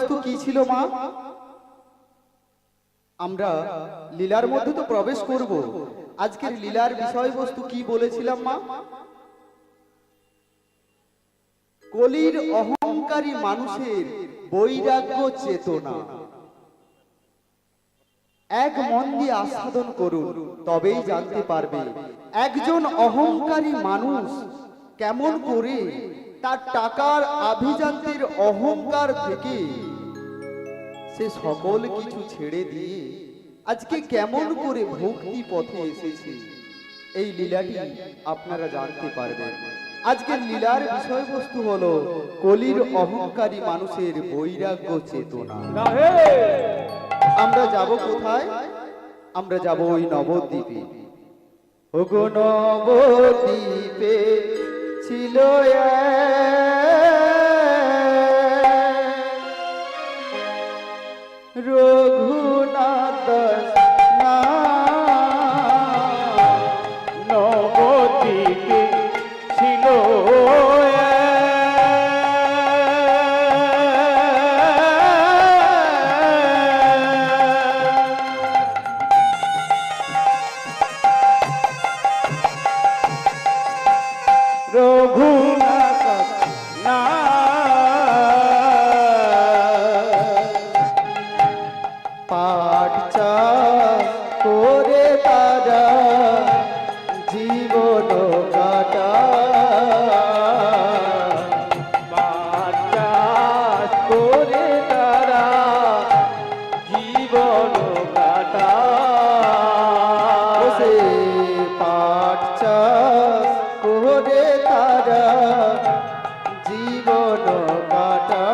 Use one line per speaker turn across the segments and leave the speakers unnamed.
বিষয়বস্তু কি ছিল মা? আমরা লীলার মধ্যে তো প্রবেশ করব। আজকের লীলার বিষয়বস্তু কি বলেছিলাম মা? কলির অহংকারী মানুষের বৈরাগ্য চেতনা। এক মন দিয়ে আস্বাদন করুন, তবেই জানতে পারবে একজন অহংকারী মানুষ কেমন করে তার টাকার আভিজাত্যের অহংকার থেকে সে সকল কিছু ছেড়ে দিয়ে আজকে কেমন করে ভক্তি পথে এসেছে। এই লীলাটি আপনারা জানতে পারবেন। আজকের লীলার বিষয়বস্তু হলো কলির অহংকারী মানুষের বৈরাগ্য চেতনা। আমরা যাব কোথায়? আমরা যাব ওই নবদ্বীপে। ওগো নবদ্বীপে ছিল রঘুনাথ
নবদ্বীপে ছিল রঘুনাথ না
পাট চাষ করে তারা জীবন কাটা।
পাট চাষ করে তারা জীবন কাটায়।
সে পাট চাষ করে তারা জীবন কাটা।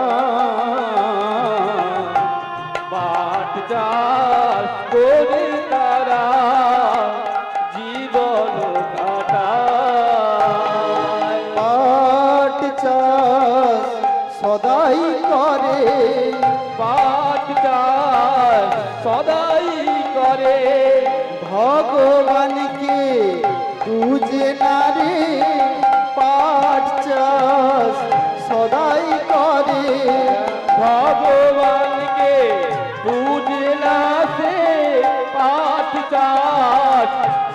পাট চাষ করে তারা জীবন কাটায়।
পাট চাষ সদাই করে,
পাট চাষ সদাই করে
ভগবানকে পূজে না রে। পাট চাষ সদাই করে,
ভগবানকে পূজে না সে পাট চাষ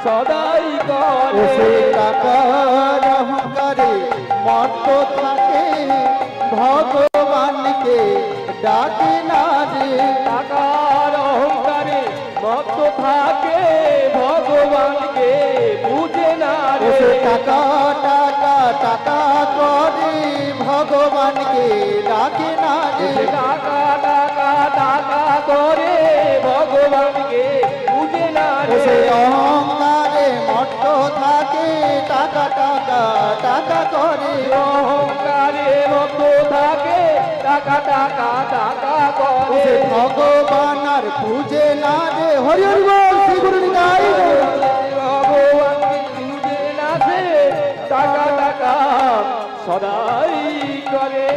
সদাই করে।
সে টাকার অহংকারে মত্ত থাকে, ভগবানকে ডাকে না রে।
টাকার অহংকারে মত্ত থাকে, ভগবানকে পূজে না রে।
সে টাকা টাকা টাকা করে, ভগবানকে ডাকে না রে।
টাকা টাকা টাকা করে ভগবানকে পূজে না রে।
সে অহংকারে মত্ত থাকে, টাকা টাকা টাকা করে।
অহংকারে মত থাকে, টাকা টাকা টাকা করে।
সে ভগবান আর পূজে না রে। হরি হরি বল, শ্রী গুরু নিতাই গৌর।
ভগবানকে পূজে না সে টাকা টাকা সদাই করে।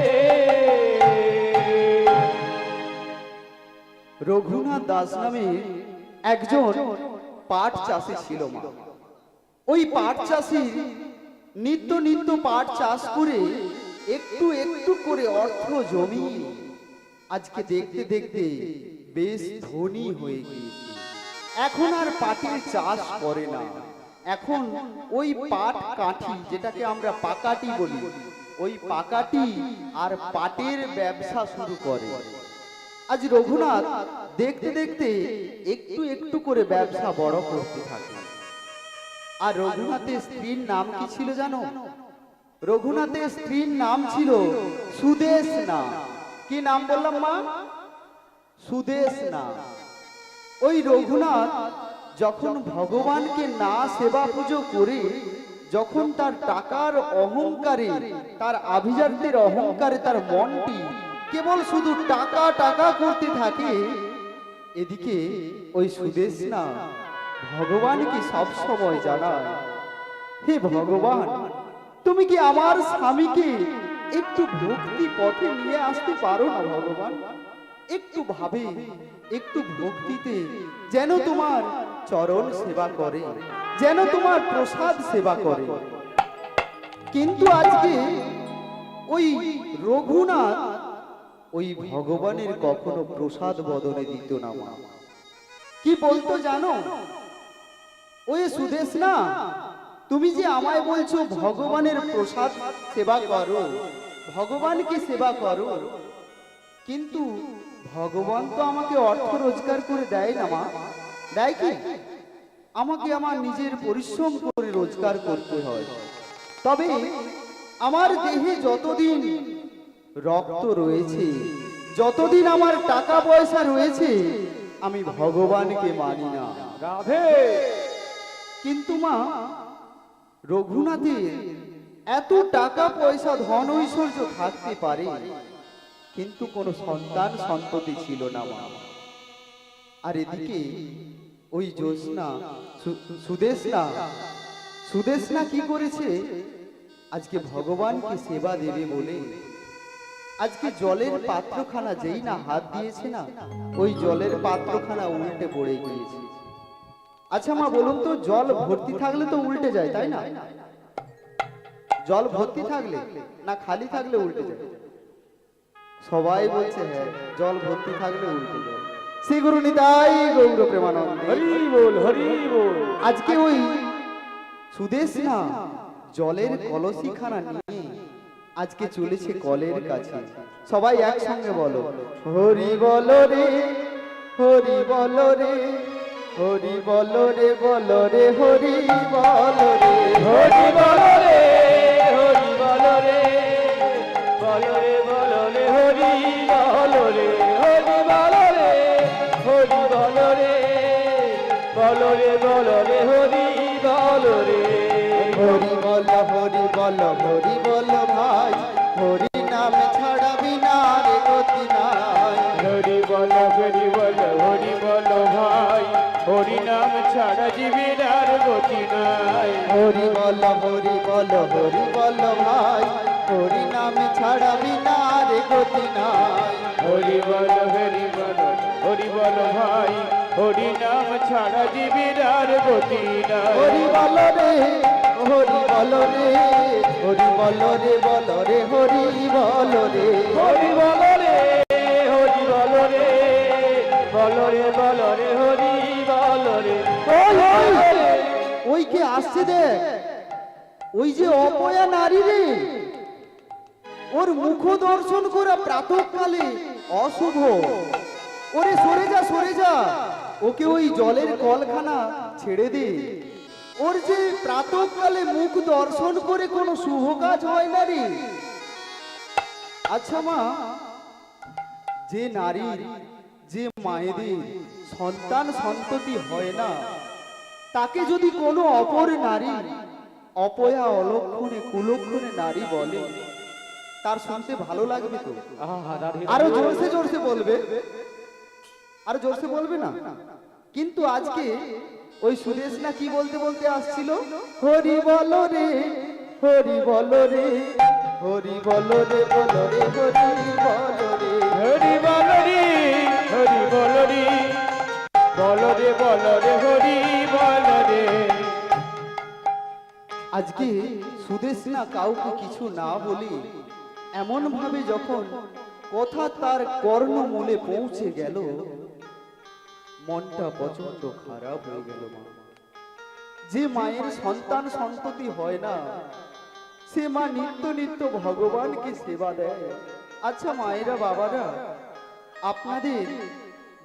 রঘুনাথ দাস নামে একজন পাট চাষি ছিল মা। ওই পাট চাষি নিত্য নিত্য পাট চাষ করে একটু একটু করে অর্থ জমিয়ে আজকে দেখতে দেখতে বেশ ধনী হয়ে গিয়েছে। এখন আর পাটের চাষ করে না, এখন ওই পাট কাঠি, যেটাকে আমরা পাকাটি বলি, ওই পাকাটি আর পাটের ব্যবসা শুরু করে। আজ রঘুনাথ দেখতে দেখতে একটু একটু করে ব্যবসা বড় করতে থাকে। আর রঘুনাথের স্ত্রীর নাম কি ছিল জানো? রঘুনাথের স্ত্রীর নাম ছিল সুদেশনা। কি নাম বললাম মা? সুদেশনা। ওই রঘুনাথ যখন ভগবানকে না সেবা পুজো করে, যখন তার টাকার অহংকারে, তার আভিজাত্যের অহংকারে তার মনটি কেবল শুধু টাকা টাকা করতে থাকে, এদিকে ওই সুদেশনা ভগবানকে সব সময় জানায়, হে ভগবান, তুমি কি আমার স্বামীকে একটু ভক্তি পথে নিয়ে আসতে পারো না ভগবান? একটু ভাবে, একটু ভক্তিতে যেন তোমার চরণ সেবা করে, যেন তোমার প্রসাদ সেবা করে। কিন্তু আজকে ওই রঘুনাথ ওই ভগবানের কখনো প্রসাদ বদনে দিত না মা। কি বলতো জানো? ওই সুদেশ না, তুমি যে আমায় বলছো ভগবানের প্রসাদ সেবা করো, ভগবানকে সেবা করো, কিন্তু ভগবান তো আমাকে অর্থ রোজগার করে দেয় না মা। দেয় কি? আমাকে আমার নিজের পরিশ্রম করে রোজগার করতে হয়। তবে আমার দেহে যতদিন রক্ত রয়েছে, যতদিন আমার টাকা পয়সা রয়েছে, আমি ভগবানকে মানি না।
রাধে।
কিন্তু মা, রঘুনাথের এত টাকা পয়সা ধন ঐশ্বর্য থাকতে পারে, কিন্তু কোনো সন্তান সন্ততি ছিল না মা। আর এদিকে ওই জ্যোৎস্না সুদেশনা কি করেছে? আজকে ভগবানকে সেবা দেবে বলে আজকে জলের পাত্রখানা যেই না হাত দিয়েছে না, ওই জলের পাত্রখানা উল্টে পড়ে গিয়েছে। আচ্ছা মা বলুন তো, জল ভর্তি থাকলে তো উল্টে যায়, তাই না? জল ভর্তি থাকলে না খালি থাকলে উল্টে যায়? সবাই বলছে হ্যাঁ, জল ভর্তি থাকলে উল্টে যায়। শ্রী গুরু নিতাই গৌর প্রেমানন্দে।
হরি বল, হরি বল।
আজকে ওই সুদেশ না জলের কলসিখানা নিয়ে আজকে চলেছে কলের কাছে। সবাই একসঙ্গে বলো, হরি বল রে, হরি বল রে, হরি বল রে, বল রে, হরি বল রে,
হরি বল রে, হরি বল রে, বল রে, বল রে, হরি বল রে, হরি বল রে, হরি বল রে, বল রে, বল রে, হরি বল রে।
হরি বল, হরি বল, হরি বল ভাই, হরি নাম ছাড়া বিনা রে গতি নাই।
হরি বল, হরি বল, হরি বল ভাই, হরি নাম ছাড়া জীবের আর গতি নাই।
হরি বল, হরি বল, হরি বল ভাই, হরি নাম ছাড়া বিনা রে গতি নাই।
হরি বল, হরি বল, হরি বল ভাই, হরি নাম ছাড়া জীবের আর গতি নাই।
হরি বল রে, হরি বল রে, হরি বল রে, বল রে, হরি বল রে,
হরি বল রে, হরি বল রে, বল রে, বল রে, হরি বল রে।
ওই কে আসছে দেখ, ওই যে অপয়া নারী রে, ওর মুখ দর্শন করা প্রাতঃকালে অশুভ। ওরে সরে যা, সরে যা, ওকে ওই জলের কলখানা ছেড়ে দে। ওর যে প্রাতঃকালে মুখ দর্শন করে কোনো শুভ কাজ হয় না রে। আচ্ছা মা, যে নারী, যে মায়েদের সন্তান সন্ততি হয় না, তাকে যদি কোনো অপর নারী অপয়া অলক্ষণে কুলক্ষণে নারী বলে, তার শুনতে ভালো লাগবে তো? আরো জোরসে জোরসে বলবে, আরো জোরসে বলবে না? কিন্তু আজকে ওই সুদেশ না কি বলতে বলতে আসছিল, হরি বল রে, হরি বল রে, হরি বল রে, বল রে, হরি বল রে,
হরি বল রে, হরি বল রে, বল রে, বল রে, হরি বল রে।
আজকে সুদেশ না কাউকে কিছু না বলে এমন ভাবে যখন কথা তার কর্ণমূলে পৌঁছে গেল, মনটা প্রচন্ড খারাপ হয়ে গেল মা। যে মায়ের সন্তান সন্ততি হয় না, সে মা নিত্য নিত্য ভগবানকে সেবা দেয়। আচ্ছা মায়েরা, বাবারা, আপনাদের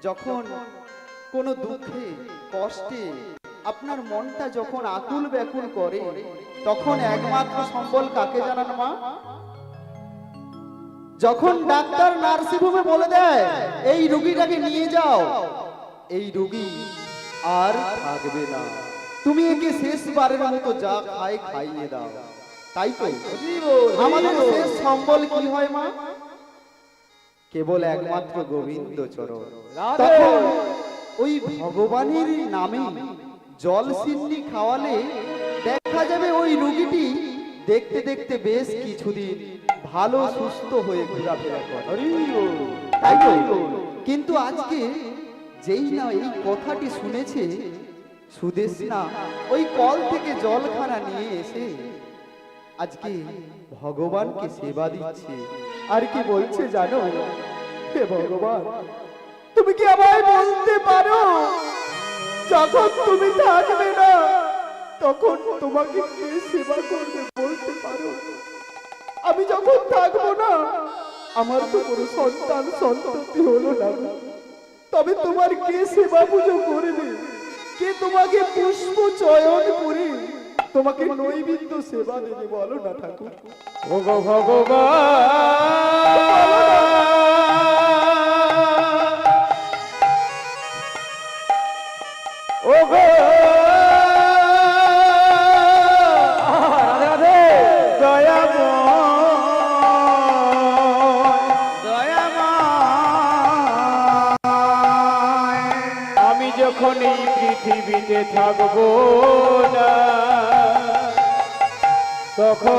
যখন কোনো দুঃখে কষ্টে আপনার মনটা যখন আকুল ব্যাকুল করে, তখন একমাত্র সম্বল কাকে জানান মা? যখন ডাক্তার নার্সিংহোমে বলে দেয় এই রোগীটাকে নিয়ে যাও, এই রোগী আর থাকবে না, তুমি একে শেষবারের মতো যা খায় খাইয়ে দাও, তাই তো আমাদের শেষ সম্বল কি হয় মা? কেবল একমাত্র গোবিন্দ চরণ। তখন ওই ভগবানের নামে জল সিন্নি খাওয়ালে দেখা যাবে ওই রোগীটি দেখতে দেখতে বেশ কিছুদিন ভালো সুস্থ হয়ে ঘোরাফেরা করে, তাই তো? কিন্তু আজকে যেই না এই কথাটি শুনেছে, সুদেশ না ওই কল থেকে জলখানা নিয়ে এসে আজকে ভগবানকে সেবা দিচ্ছে। আর কি বলছে জানো? হে ভগবান, তুমি কি আমায় বলতে পারো যখন তুমি থাকবে না তখন তোমাকে কে সেবা করবে? বলতে পারো আমি যখন থাকবো না, আমার তো কোনো সন্তান সন্ততি হলো না, তবে তোমার কে সেবা পুজো করবে? কে তোমাকে পুষ্প চয়ন করে তোমাকে নৈবেদ্য সেবা দেবে? বলো না ঠাকুর।
ওগো ভগবান, ওগো রাধে রাধে, দয়াময়, আমি যখন এই পৃথিবীতে থাকবো না তখন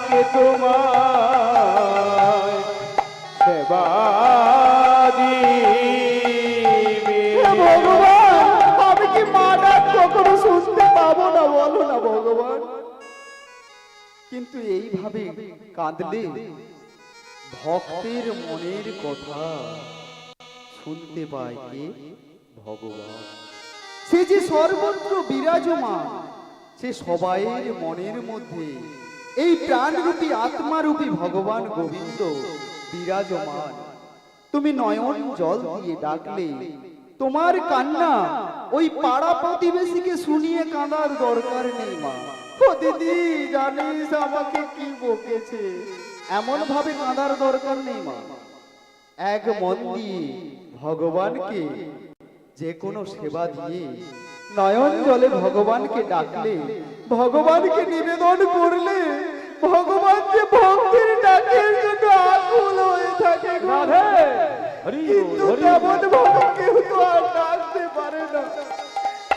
কে তোমার সেবা দিবে?
ভগবান, আমি কি মা ডাক কখনো শুনতে পাবো না? বলো না ভগবান। কিন্তু এইভাবে কাঁদলে ভক্তের মনের কথা শুনতে পায় কে? ভগবান। সে যে সর্বত্র বিরাজমান, সে সবাইয়ের মনের মধ্যে এই প্রাণরূপী আত্মারূপী ভগবান গোবিন্দ বিরাজমান। তুমি নয়ন জল দিয়ে ডাকলে তোমার কান্না ওই পাড়া প্রতিবেশীকে শুনিয়ে কাঁদার দরকার নেই মা। ও দিদি, জানিস আমাকে কি বকেছে? এমন ভাবে কাঁদার দরকার নেই মা। এক মন দিয়ে ভগবানকে যে কোনো সেবা দিয়ে নয়ন জলে ভগবানকে ডাকলে, ভগবানকে নিবেদন করলে, ভগবান যে ভক্তের ডাকের জন্য আকুল হয়ে থাকে গো। কিন্তু তেমন ভাবে কেউ তো আর ডাকতে পারে না।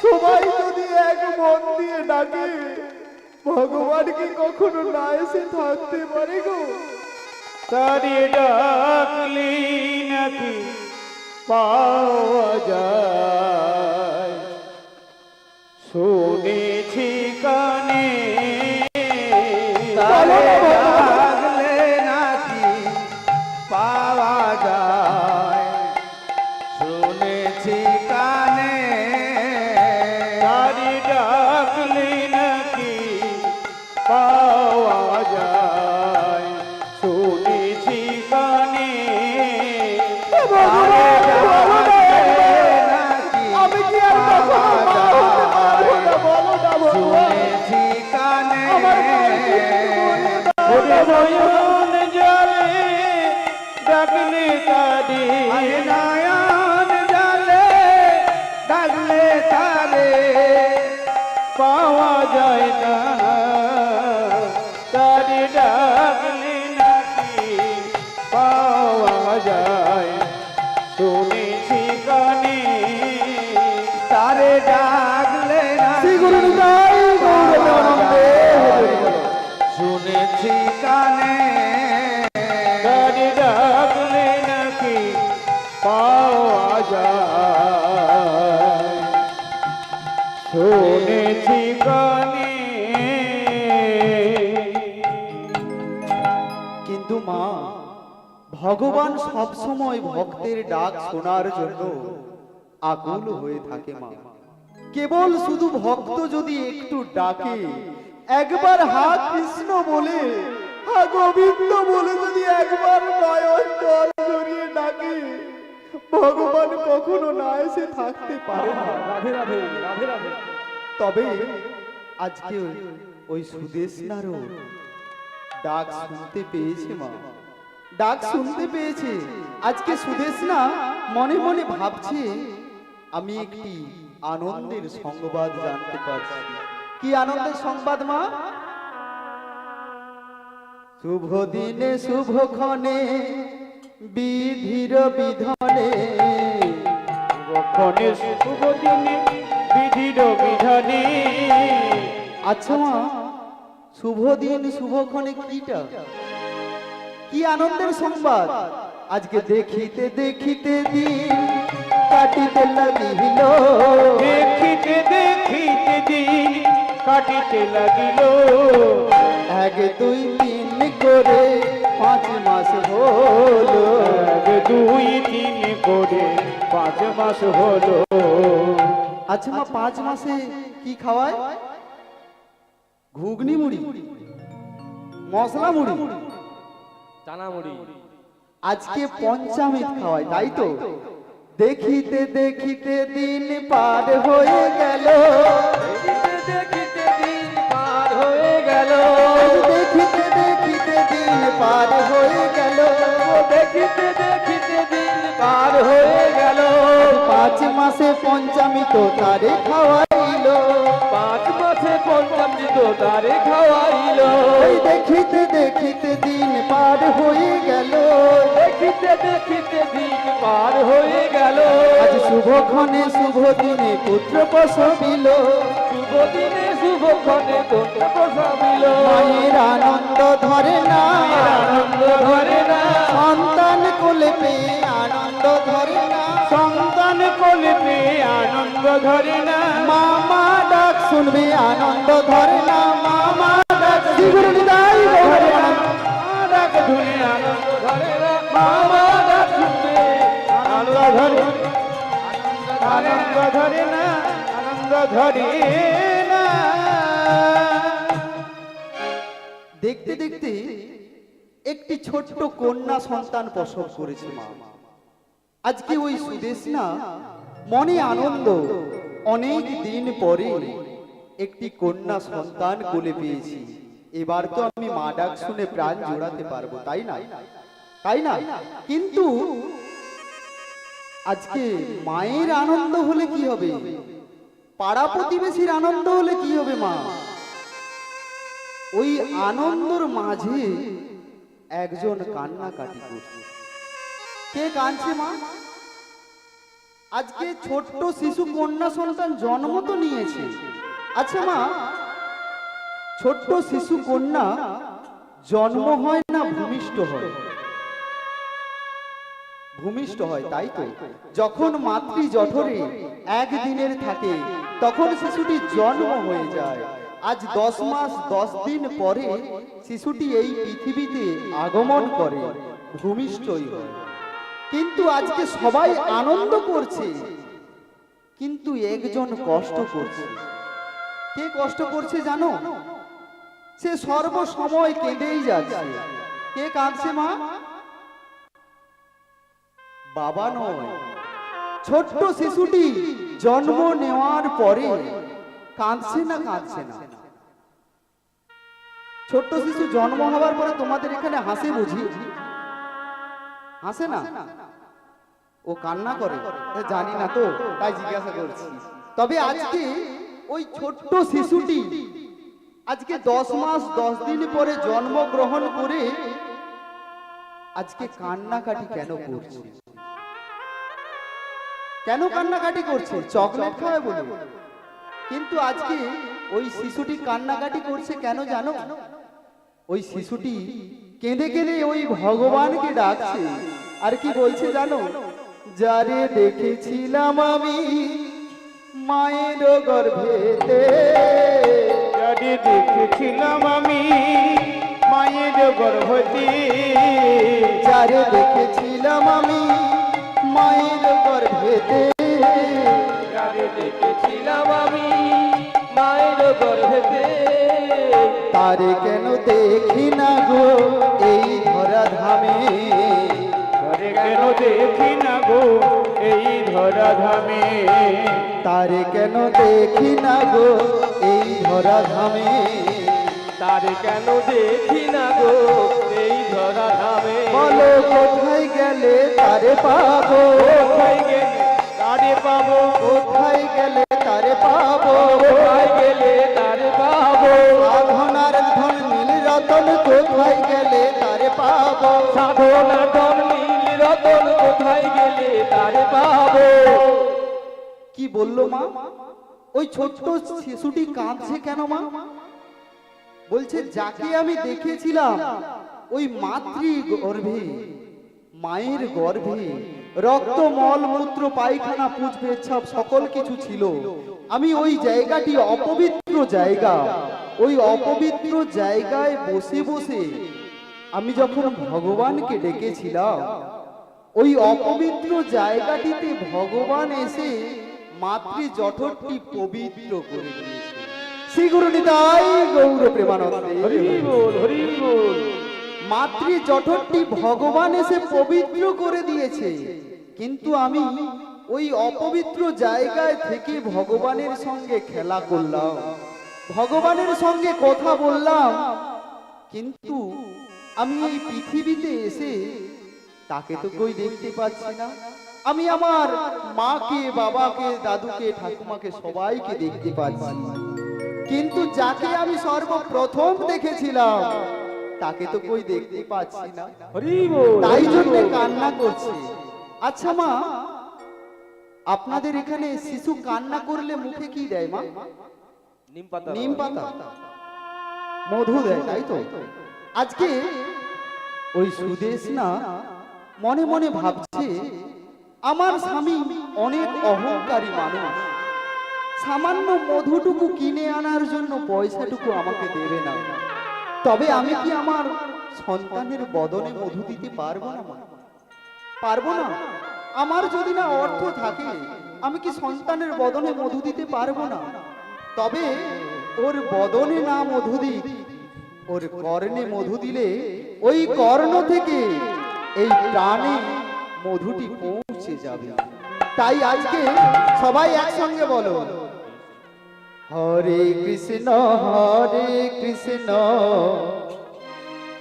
সবাই যদি এক মন দিয়ে ডাকে, ভগবানকে কখনো না এসে থাকতে পারে গো।
তারি ডাকলি নাকি পাওয়া যায়, শুনেছি কানে
তারে
ডাকলে নাকি পাওয়া যায়, শুনেছি কানে তারি ডাকলে নাকি পাওয়া যায়, শুনেছি কানে
আমি কি আর কখনো মা হতে পারবো না? বলো না ভগবান।
শুনেছি কানে
আমার মাকে বলে দাও।
নয়ন জলে ডাকলে তারে, নয়ন জলে ডাকলে তারে পাওয়া যায় না, তারে ডাকলে নাকি পাওয়া যায়, শুনেছি কানে তারে ডাকলে
শ্রী
নাকি
গুরু নিতাই গৌরানন্দে হরি বল।
শুনেছি কানে তারে ডাকলে নাকি পাওয়া যায়, শুনেছি কানে।
কিন্তু মা, ভগবান সব সময় ভক্তের ডাক শোনার জন্য আকুল হয়ে থাকে মা। কেবল শুধু ভক্ত যদি একটু ডাকে, একবার হা কৃষ্ণ বলে, হা গোবিন্দ বলে যদি একবার নয়ন জল জড়িয়ে ডাকে, ভগবান কখনো না এসে থাকতে পারে না।
রাধে রাধে রাধে রাধে।
তবে আজকে ওই সুদেশনারও ডাক শুনতে পেয়েছে মা, ডাক শুনতে পেয়েছে। আজকে সুদেশনা মনে মনে ভাবছে, আমি একটি আনন্দের সংবাদ জানতে পারছি। কি আনন্দের সংবাদ মা? শুভ দিনে শুভক্ষণে বিধির বিধানে,
কখনে শুভ দিনে বিধির বিধানে।
আচ্ছা মা, শুভ দিন শুভক্ষণে কিটা? কি আনন্দের সংবাদ? আজকে দেখিতে দেখিতে দিন কাটিতে লাগিল,
দেখিতে দেখিতে দিন কাটিতে লাগিল,
1 2 3 করে 5 মাস হলো।
1 2 3 করে 5 মাস হলো।
আচ্ছা মা, 5 মাসে কি খাওয়ায়? ঘুগনি মুড়ি, মশলা মুড়ি,
চানা মুড়ি।
আজকে পঞ্চামৃত খাওয়ায়, তাই তো? দেখিতে দেখিতে দিন পার হয়ে গেল,
দেখিতে দেখিতে দিন পার হয়ে গেল।
দেখিতে দেখিতে দিন পার হয়ে গেল,
দেখিতে দেখিতে দিন পার হয়ে গেল।
5 মাসে পঞ্চামৃত তারে খাওয়াইল,
5 মাসে পঞ্চামৃত তারে খাওয়াইল।
ওই দেখিতে দেখিতে দিন পার হয়ে গেল।
দেখিতে দেখিতে দিন পার হয়ে গেল।
আজ শুভক্ষণে শুভ দিনে পুত্র প্রসবিল,
শুভ দিনে শুভক্ষণে পুত্র প্রসবিল।
মায়ের আনন্দ ধরে না,
আনন্দ ধরে না,
সন্তান কোলে পেয়ে আনন্দ ধরে না,
সন্তান কোলে পেয়ে আনন্দ ধরে না।
মামা ডাক শুনবে আনন্দ ধরে না, মামা ডাক শিগুর নিদাই ধরে না,
ডাক ধরে আনন্দ ধরে না। মামা ডাক শুনবে আনন্দ ধরে, আনন্দ ধরে না, আনন্দ ধরে না।
দেখতে দেখতে একটি ছোট্ট কন্যা সন্তান প্রসব করেছে মা। আজকে ওই সুদেশ না মনে আনন্দ, অনেক দিন পরে একটি কন্যা সন্তান কোলে পেয়েছি। এবার তো আমি মা ডাক শুনে প্রাণ জোড়াতে পারবো, তাই না? তাই না? কিন্তু আজকে মায়ের আনন্দ হলে কি হবে, পাড়া প্রতিবেশীর আনন্দ হলে কি হবে মা? ওই আনন্দর মাঝে একজন কান্নাকাটি করছে। কে কাঁদছে মা? আজকে ছোট্ট শিশু কন্যা সন্তান জন্ম তো নিয়েছে। আচ্ছা মা, ছোট্ট শিশু কন্যা জন্ম হয় না ভূমিষ্ঠ হয়? ভূমিষ্ঠ হয়, তাই তো? যখন মাতৃ জঠরে 1 দিনের থাকে তখন শিশুটি জন্ম হয়ে যায়। আজ 10 মাস 10 দিন পরে শিশুটি এই পৃথিবীতে আগমন করে, ভূমিষ্ঠই হয়। কিন্তু আজকে সবাই আনন্দ করছে, কিন্তু একজন কষ্ট করছে। কে কষ্ট করছে জানো? সে সর্বসময় কেঁদেই যাচ্ছে। কে কাঁদছে মা? বাবা নয়, ছোট্ট শিশুটি জন্ম নেওয়ার পরে কাঁদছে না? কাঁদছে না? ছোট্ট শিশু জন্ম হওয়ার পরে তোমাদের এখানে হাসে বুঝি? হাসে না? ও কান্না করে? জানি না তো, তাই জিজ্ঞাসা করছি। তবে আজকে ওই ছোট্ট শিশুটি আজকে 10 মাস 10 দিন পরে জন্মগ্রহণ করে আজকে কান্নাকাটি কেন করছে? কেন কান্নাকাটি করছে? চকলেট খায় বলে? কিন্তু আজকে ওই শিশুটি কান্নাকাটি করছে কেন জানো? ওই শিশুটি কেঁদে কেঁদে ওই ভগবানকে ডাকছে। আর কি বলছে জানো? যারে দেখেছিলাম আমি মায়ের গর্ভেতে,
যারে দেখেছিলাম আমি মায়ের গর্ভতে,
যারে দেখেছিলাম আমি মায়ের গর্ভেতে,
যারে দেখেছিলাম আমি মায়ের গর্ভতে,
তারে কেন দেখি না গো এই ধরা ধামে,
তারে কেন দেখি না গো এই ধরা ধামে,
তারে কেন দেখি না গো এই ধরা ধামে,
তারে কেন দেখি না গো এই ধরা ধামে।
বলো কোথায় গেলে তারে পাবো,
কোথায় গেলে তারে পাবো,
কোথায় গেলে তারে পাবো,
কোথায় গেলে তারে পাবো,
সাধনার ধন নীল রতন কোথায় গেলে তারে পাবো,
সাধনা ধন নীল রতন কোথায় গেলে তারে পাবো।
কি বললো মা? ওই ছোট্ট শিশুটি কাঁদছে কেন মা? বলছে যাকে আমি দেখেছিলাম ওই মাতৃ গর্ভে, মায়ের গর্ভে রক্ত মল মূত্র পায়খানা পুজ পেচ্ছাপ সকল কিছু ছিল। আমি ওই জায়গাটি অপবিত্র জায়গা, ওই অপবিত্র জায়গায় বসে বসে আমি যখন ভগবানকে ডেকেছিলাম, ওই অপবিত্র জায়গাটিতে ভগবান এসে মাতৃ জঠরটি পবিত্র করে দিয়েছে। শ্রী গুরু নিতাই গৌর প্রেমানন্দে।
হরি বল, হরি বল।
মাতৃ জঠরটি ভগবান এসে পবিত্র করে দিয়েছে, কিন্তু আমি ওই অপবিত্র জায়গায় থেকে ভগবানের সঙ্গে খেলা করলাম, ভগবানের সঙ্গে কথা বললাম, কিন্তু আমি এই পৃথিবীতে এসে তাকে তো কই দেখতে পাচ্ছি না। আমি আমার মাকে, বাবাকে, দাদুকে, ঠাকুমাকে সবাইকে দেখতে পাচ্ছি, কিন্তু যাকে আমি সর্বপ্রথম দেখেছিলাম তাকে তো কই দেখতে পাচ্ছি না।
হরি বল।
তাই জন্য কান্না করছি। আচ্ছা মা, আপনাদের এখানে শিশু কান্না করলে মুখে কি দেয় মা?
নিম পাতা।
নিম পাতা, মধু দেয়, তাই তো? আজকে ওই সুদেশ না মনে মনে ভাবছে, আমার স্বামী অনেক অহংকারী মানুষ, সামান্য মধুটুকু কিনে আনার জন্য পয়সাটুকু আমাকে দেবে না, তবে আমি কি আমার সন্তানের বদনে মধু দিতে পারবো না? পারবো না? আমার যদি না অর্থ থাকে, আমি কি সন্তানের বদনে মধু দিতে পারবো না? তবে ওর বদনে না মধু দিক, ওর কর্ণে মধু দিলে ওই কর্ণ থেকে এই প্রাণে মধুটি পৌঁছে যাবে। তাই আজকে সবাই একসঙ্গে বলো, হরে কৃষ্ণ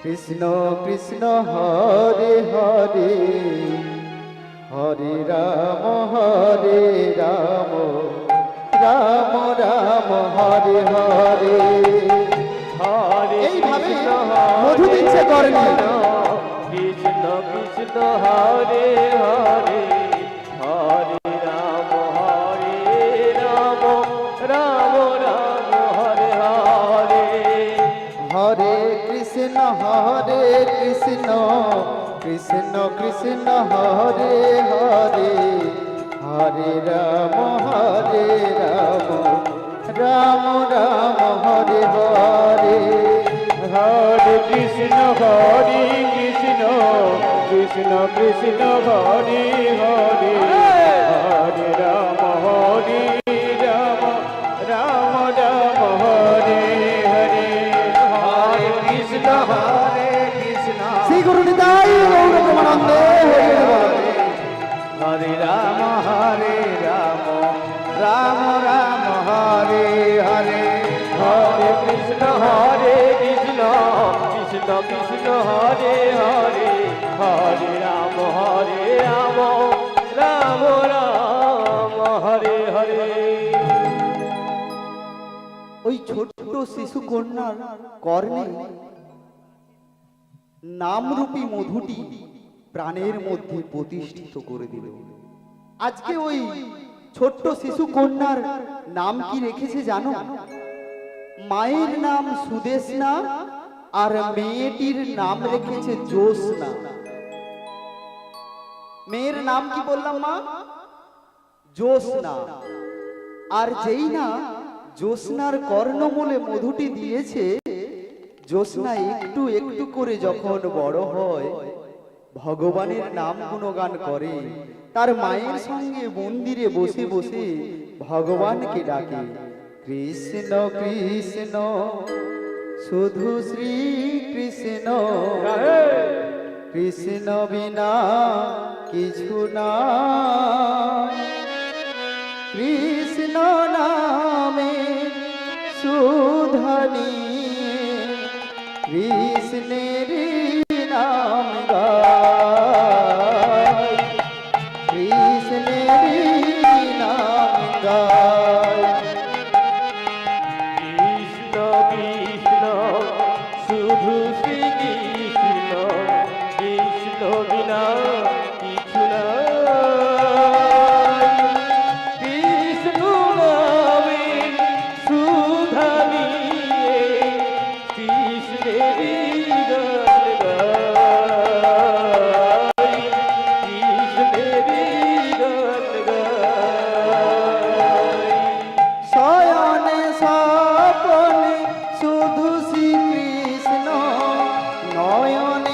কৃষ্ণ কৃষ্ণ হরে হরে, হরে রাম রাম রাম হরে হরে। এইভাবে মধু দিচ্ছে কর্ণে।
কৃষ্ণ কৃষ্ণ হরে হরে, হরে রাম রাম রাম হরে হরে।
হরে কৃষ্ণ কৃষ্ণ কৃষ্ণ হরে হরে, হরে রাম রাম রাম হরে হরে।
হরে কৃষ্ণ কৃষ্ণ কৃষ্ণ হরে হরে, হরে রাম রাম রাম হরে হরে। হরে কৃষ্ণ কৃষ্ণ।
শ্রী গুরু নিতাই গৌর প্রেমানন্দে।
হরে রাম রাম রাম হরে হরে। হরে কৃষ্ণ কৃষ্ণ কৃষ্ণ হরে হরে, হরে রাম রাম রাম হরে হরে।
ওই ছোট্ট শিশু কন্যার কর্ণে নামরূপী মধুটি প্রাণের মধ্যে প্রতিষ্ঠিত করে দিল। আজকে ওই ছোট্ট শিশু কন্যার নাম কি রেখেছে জানো? মায়ের নাম সুদেশনা আর মেয়েটির নাম রেখেছে জ্যোৎস্না। মেয়ের নাম কি বললাম মা? জ্যোৎস্না। আর যেই না জ্যোৎস্নার কর্ণমূলে মধুটি দিয়েছে, জ্যোৎস্না একটু একটু করে যখন বড় হয়, ভগবানের নাম গুণগান করে, তার মায়ের সঙ্গে মন্দিরে বসে বসে ভগবানকে ডাকে, কৃষ্ণ কৃষ্ণ শুধু শ্রী কৃষ্ণ, কৃষ্ণ বিনা কিছু না, কৃষ্ণ নামে সুধনী, কৃষ্ণের নাম গায়, কৃষ্ণের নাম গায়।
কৃষ্ণ কৃষ্ণ শুধু শ্রী কৃষ্ণ, কৃষ্ণ বিনা কিছু নাই। কৃষ্ণ নামে সুধা নিয়ে কৃষ্ণেরই গান গাই, কৃষ্ণেরই গান গাই।
শয়নে স্বপনে শুধু শ্রী কৃষ্ণ, নয়নে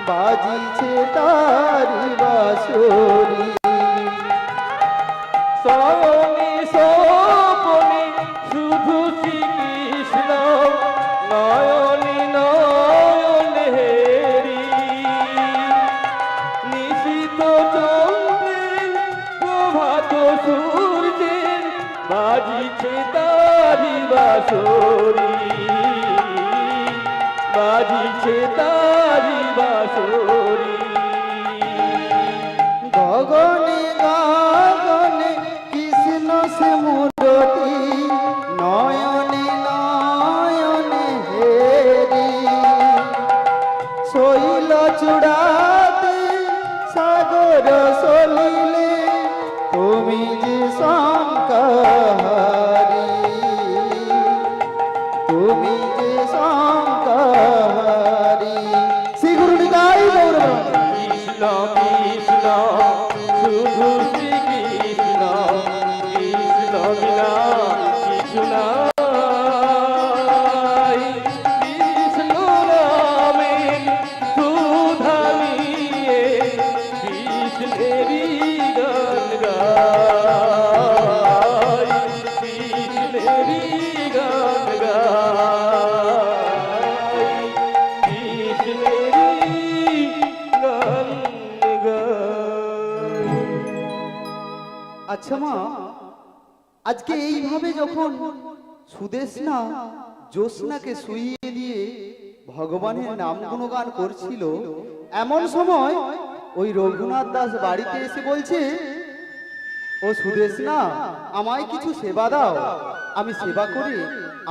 বাজিছে তারি বাঁশরি।
শয়নে স্বপনে শুধু শ্রীকৃষ্ণ নয়নে নয়নে হেরি। নিশিত চন্দ্রের প্রভাত সূর্যের বাজিছে তারি বাঁশরি, বাজিছে তারি বাঁশরি।
গগনে গগনে কৃষ্ণ সে মূরতি নয়নে নয়নে হেরি। শৈল চূড়াতে সাগর সলিলে তুমি যে শঙ্করী, তুমি যে শঙ্করী। শ্রী গুরু নিতাই গৌর।
কৃষ্ণ কৃষ্ণ শুধু শ্রীকৃষ্ণ, কৃষ্ণ বিনা কিছু নাই। কৃষ্ণ নামের সুধা নিয়ে কৃষ্ণেরই গান গাই, কৃষ্ণেরই গান গাই, কৃষ্ণেরই গান গাই।
আচ্ছা মা, আজকে এইভাবে যখন সুদেষ্ণা জ্যোৎস্নাকে শুইয়ে দিয়ে ভগবানের নাম গুণগান করছিল, এমন সময় ওই রঘুনাথ দাস বাড়িতে এসে বলছে, ও সুদেষ্ণা আমায় কিছু সেবা দাও, আমি সেবা করে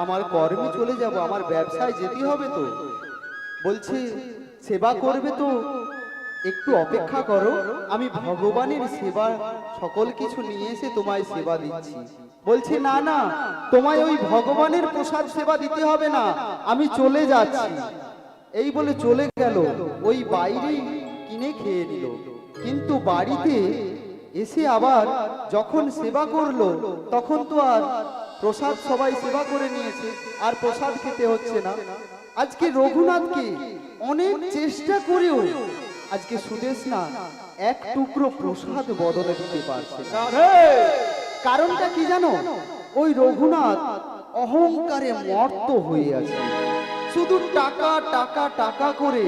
আমার কর্মে চলে যাব, আমার ব্যবসায় যেতে হবে। তো বলছে সেবা করবে তো একটু অপেক্ষা করো, আমি ভগবানের সেবা সকল কিছু নিয়ে এসে তোমায় সেবা দিচ্ছি। বলছে না না, তোমায় ওই ভগবানের প্রসাদ সেবা দিতে হবে না, আমি চলে যাচ্ছি। এই বলে চলে গেল, ওই বাইরেই কিনে খেয়ে নিল। কিন্তু বাড়িতে এসে আবার যখন সেবা করলো, তখন তো আর প্রসাদ সবাই সেবা করে নিয়েছে, আর প্রসাদ খেতে হচ্ছে না। আজকে রঘুনাথকে অনেক চেষ্টা করেও আজকে সুদেষ্ণা এক টুকরো প্রসাদ বদলে দিতে পারছে না। কারণটা কি জানো? ওই রঘুনাথ অহংকারে মর্ত হয়ে আছে, শুধু টাকা টাকা টাকা করে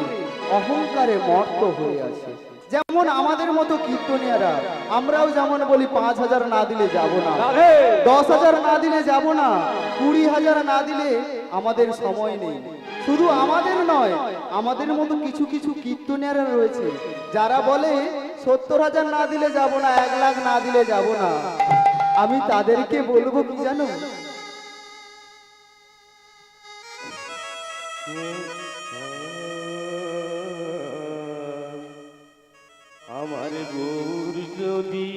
অহংকারে মর্ত হয়ে আছে। যেমন আমাদের মতো কীর্তনিয়ারা, আমরাও যেমন বলি 5,000 না দিলে যাব না, 10,000 না দিলে যাব না, 20,000 না দিলে আমাদের সময় নেই। শুধু আমাদের নয়, আমাদের মতো কিছু কিছু কীর্তনিয়ারা রয়েছে যারা বলে 70,000 না দিলে যাব না, 1 লাখ না দিলে যাব না। আমি তাদেরকে বলবো কি জানো?
আমার গৌর যদি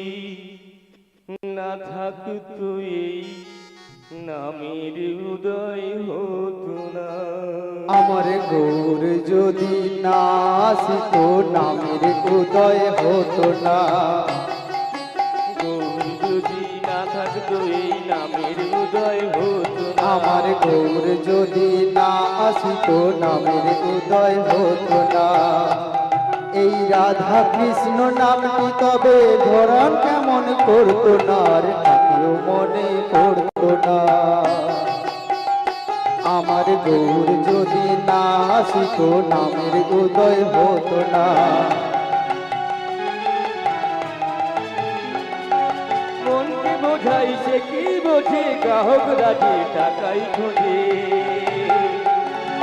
না থাকতো এই নামের উদয় হতো না।
আমার গৌর যদি না আসিতো নামের উদয় হতো না।
গৌর যদি না থাকতো এই নামের উদয় হতো না।
আমার গৌর যদি না আসিতো নামের উদয় হতো না। এই রাধা কৃষ্ণ নামটি তবে ধরন কেমন করতো না, আর কেউ মনে করতো না। আমার গৌর যদি না আসিতো নামের উদয় হতো না।
মনকে বোঝাই সে কি বোঝে, গ্রাহকরা যে টাকাই খোঁজে।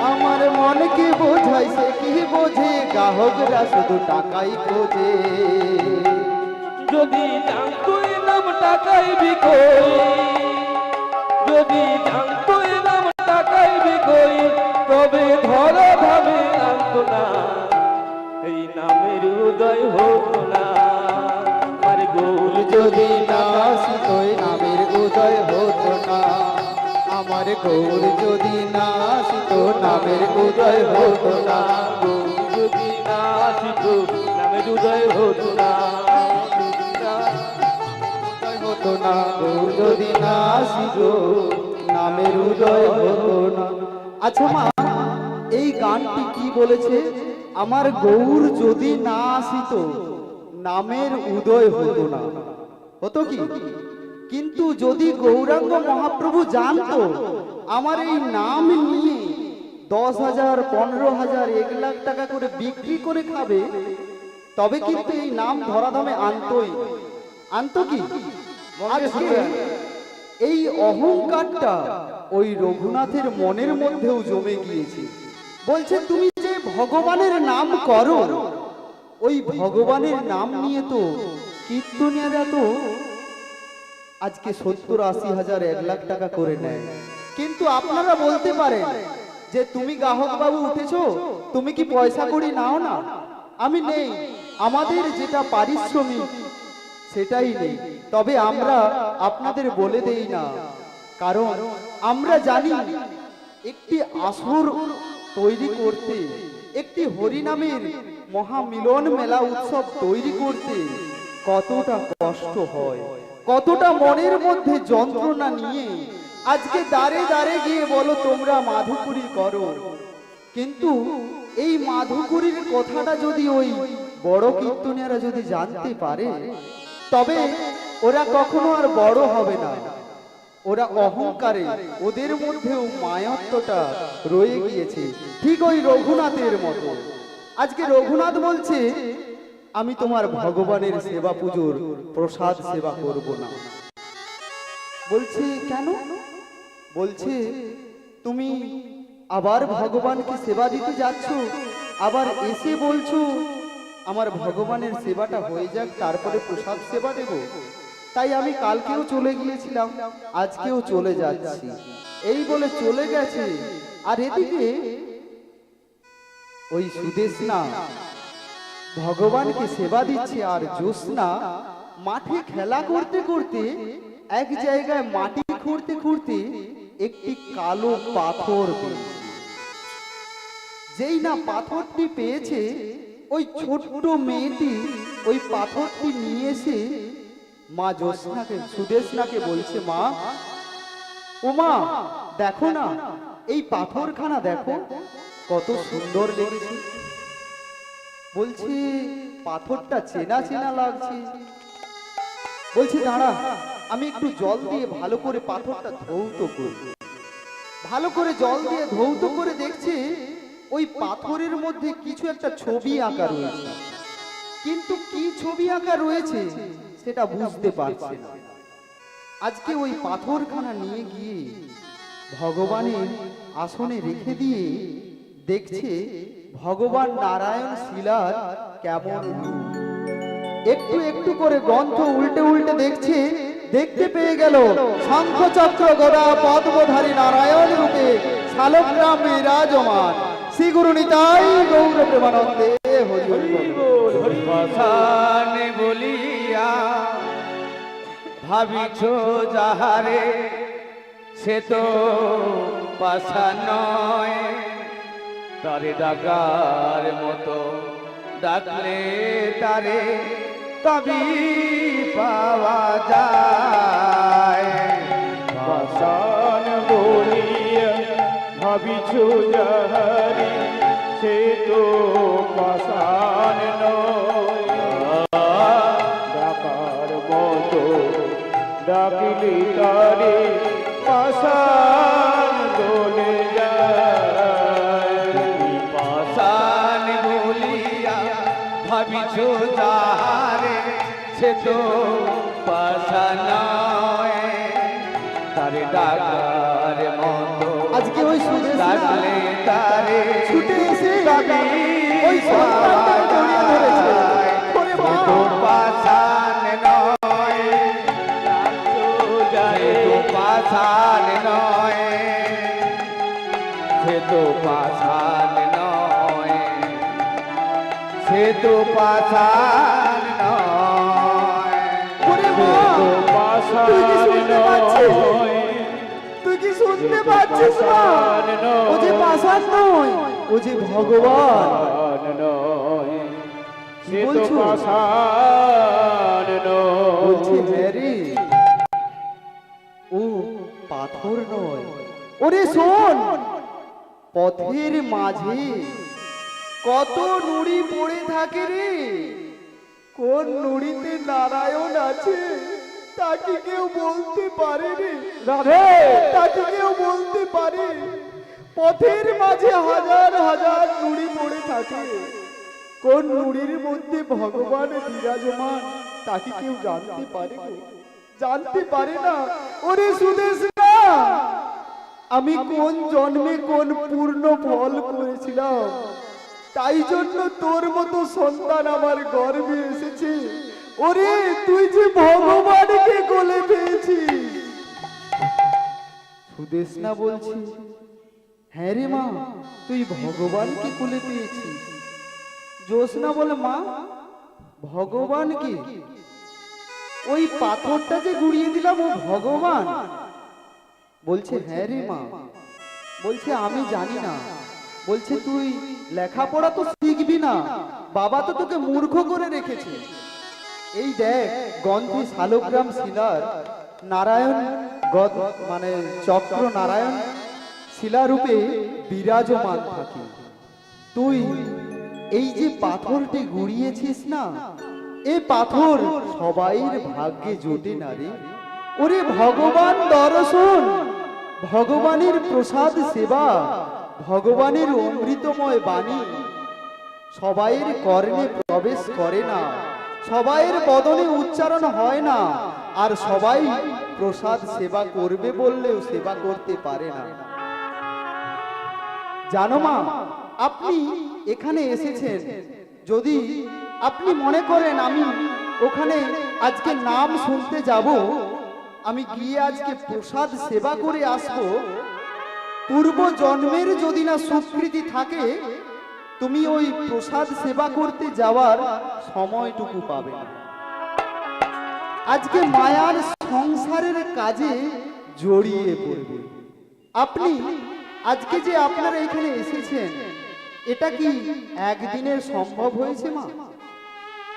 আমার মনকে বোঝাই সে কি বোঝে, গ্রাহকরা শুধু টাকাই খোঁজে।
যদি জানতো এ নাম টাকাই বিকোই, যদি জানতো এ নাম টাকাই বিকোই, তবে ধরা ভাবে আনতো না, এই নামের উদয় হতো না। আমার গৌর
যদি না আসিতো নামের উদয় হতো না। আমার গৌর যদি না আসিতো নামের উদয় হতো না।
গৌর যদি না আসিতো নামের উদয় হতো না।
হতো না, গৌর যদি না আসিতো নামের উদয় হতো না। আচ্ছা মা, এই গানটি কি বলেছে আমার গৌর যদি না আসিত নামের উদয় হতো না, হতো কি? কিন্তু যদি গৌরাঙ্গ মহাপ্রভু জানতো আমার এই নাম নিয়ে 10,000, 15,000, 1,00,000 টাকা করে বিক্রি করে খাবে, তবে কিন্তু এই নাম ধরাধামে আনতো কি? আজকে এই অহংকারটা ওই রঘুনাথের মনের মধ্যেও জমে গিয়েছে। বলছে তুমি যে ভগবানের নাম করো, ওই ভগবানের নাম নিয়ে তো কীর্তনীয়রা তো আজকে 70-80,000, 1,00,000 টাকা করে নেয়। কিন্তু আপনারা বলতে পারেন যে তুমি গ্রাহক বাবু উঠেছো, তুমি কি পয়সা করি নাও না? আমি নেই, আমাদের যেটা পারিশ্রমিক সেটাই নেই। তবে আমরা আপনাদের বলে দেই না, কারণ আমরা জানি একটি আসর তৈরি করতে, একটি হরিনামের মহামিলন মেলা উৎসব তৈরি করতে কতটা কষ্ট হয়, কতটা মনের মধ্যে যন্ত্রণা নিয়ে আজকে দাঁড়ে দাঁড়ে গিয়ে বলো তোমরা মাধুকুরি করো। কিন্তু এই মাধুকুরির কথাটা যদি ওই বড় কীর্তনীয়রা যদি জানতে পারে, তবে ওরা কখনো আর বড় হবে না। ওরা অহংকারে, ওদের মধ্যেও মায়াত্বটা রয়ে গিয়েছে, ঠিক ওই রঘুনাথের মতো। আজকে রঘুনাথ বলছে আমি তোমার ভগবানের সেবা পুজোর প্রসাদ সেবা করব না। বলছে কেন? বলছে তুমি আবার ভগবানকে সেবা দিতে যাচ্ছ, আবার এসে বলছো আমার ভগবানের সেবাটা হয়ে যাক তারপরে প্রসাদ সেবা দেব। তাই আমি কালকেও চলে গিয়েছিলাম, আজকেও চলে যাচ্ছি, এই বলে চলে গেছে। আর এদিকে ওই সুদেশনা ভগবানকে সেবা দিচ্ছে, আর জ্যোৎস্না মাঠে খেলা করতে করতে এক জায়গায় মাটি খুঁড়তে খুঁড়তে একটি কালো পাথর পেয়েছে। যেই না পাথরটি পেয়েছে, ওই ছোট্ট মেয়েটি ওই পাথরটি নিয়ে এসে মা জ্যোৎস্নাকে, সুদেশনাকে বলছে, মা, ও মা, দেখো না এই পাথরখানা দেখো কত সুন্দর লেগেছে। বলছে পাথরটা চেনা চেনা লাগছে। বলছে দাঁড়া, আমি একটু জল দিয়ে ভালো করে পাথরটা ধৌত করব। ভালো করে জল দিয়ে ধৌত করে দেখছে ওই পাথরের মধ্যে কিছু একটা ছবি আঁকা রয়েছে, কিন্তু কি ছবি আঁকা রয়েছে সেটা বুঝতে পারছে না। আজকে ওই পাথরখানা নিয়ে গিয়ে ভগবানের আসনে রেখে দিয়ে দেখছে ভগবান নারায়ণ শিলার কেমন রূপ। একটু একটু করে গ্রন্থ উল্টে উল্টে দেখছে, দেখতে পেয়ে গেল শঙ্খ চক্র গদা পদ্মধারী নারায়ণ রূপে শালগ্রাম বিরাজমান। শ্রী গুরু নিতাই গৌর প্রেমানন্দে হরি হরি বল।
পাষাণ বলিয়া ভাবিছ যাহারে, সে তো পাষাণ নয়, তারে ডাকার মতো ডাকলে তারে তবে পাওয়া যায়।
পাষাণ বলিয়া ভাবিছ যাহারে, সে তো পাষাণ নয়, ডাকার মতো ডাকিলি তারে পাষাণ দোলে যায়।
পাষাণ বলিয়া ভাবিছ যাহারে, সে তো পাষাণ নয়, তারে ডাকার মতো
আজকে ওই সুদেশনা
ডাকলে তারে
ছুটে এসে
তবে
ওই সন্তানটাকে জড়িয়ে ধরেছে। ওরে মা!
তো পাষাণ নয়, সে তো পাষাণ নয়, সে তো পাষাণ নয়, সে তো পাষাণ নয়।
ওরে মা! তুই কি শুনতে পাচ্ছিস? তুই কি শুনতে পাচ্ছিস মা? ও যে পাষাণ নয়, ও যে ভগবান।
পাষাণ নয়, সে তো
বলছো?
পাষাণ
বলছি
নয়।
হ্যাঁ রে, ও পাথর নয়। ওরে শোন, পথের মাঝে কত নুড়ি পড়ে থাকে রে, কোন নুড়িতে নারায়ণ আছে তাকে কেউ বলতে পারে রে
রাধে
তাকে কেউ বলতে পারে? পথের মাঝে হাজার হাজার নুড়ি পড়ে থাকে, কোন নুড়ির মধ্যে ভগবান বিরাজমান তাকে কেউ জানতে পারে গো? জানতে পারে না। ওরে সুদেশ না, আমি কোন জন্মে কোন পূর্ণ ফল করেছিলাম, তাই জন্য তোর মতো সন্তান আমার গর্ভে এসেছে। ওরে তুই যে ভগবানকে কোলে পেয়েছিস। সুদেশ না বলছি, হ্যাঁ রে মা, তুই ভগবানকে কোলে পেয়েছিস। জ্যোৎস্না বলে, মা ভগবান কি? ওই পাথরটা যে গুড়িয়ে দিলাম ও ভগবান? বলছে হ্যাঁ রে মা। বলছে আমি জানি না। বলছে তুই লেখাপড়া তো শিখবি না, বাবা তো তোকে মূর্খ করে রেখেছে। এই দেখ গন্ধি শালগ্রাম শিলার নারায়ণ মানে চক্র নারায়ণ শিলারূপে বিরাজমান থাকে। তুই এই যে পাথরটি গুড়িয়েছিস না, এ পাথর সবাইয়ের ভাগ্যে জোটে না রে। ওরে ভগবান দর্শন, ভগবানের প্রসাদ সেবা, ভগবানের অমৃতময় বাণী সবাইয়ের কর্ণে প্রবেশ করে না, সবাইয়ের বদনে উচ্চারণ হয় না, আর সবাই প্রসাদ সেবা করবে বললেও সেবা করতে পারে না। জানো মা, আপনি এখানে এসেছেন, যদি আপনি মনে করেন আমি ওখানে আজকে নাম শুনতে যাব, আমি গিয়ে আজকে প্রসাদ সেবা করে আসব, পূর্ব জন্মের যদি না স্বীকৃতি থাকে, তুমি ওই প্রসাদ সেবা করতে যাওয়ার সময়টুকু পাবে না। আজকে মায়ার সংসারের কাজে জড়িয়ে পড়বে। আপনি আজকে যে আপনারা এখানে এসেছেন, এটা কি একদিনের সম্ভব হয়েছে মা?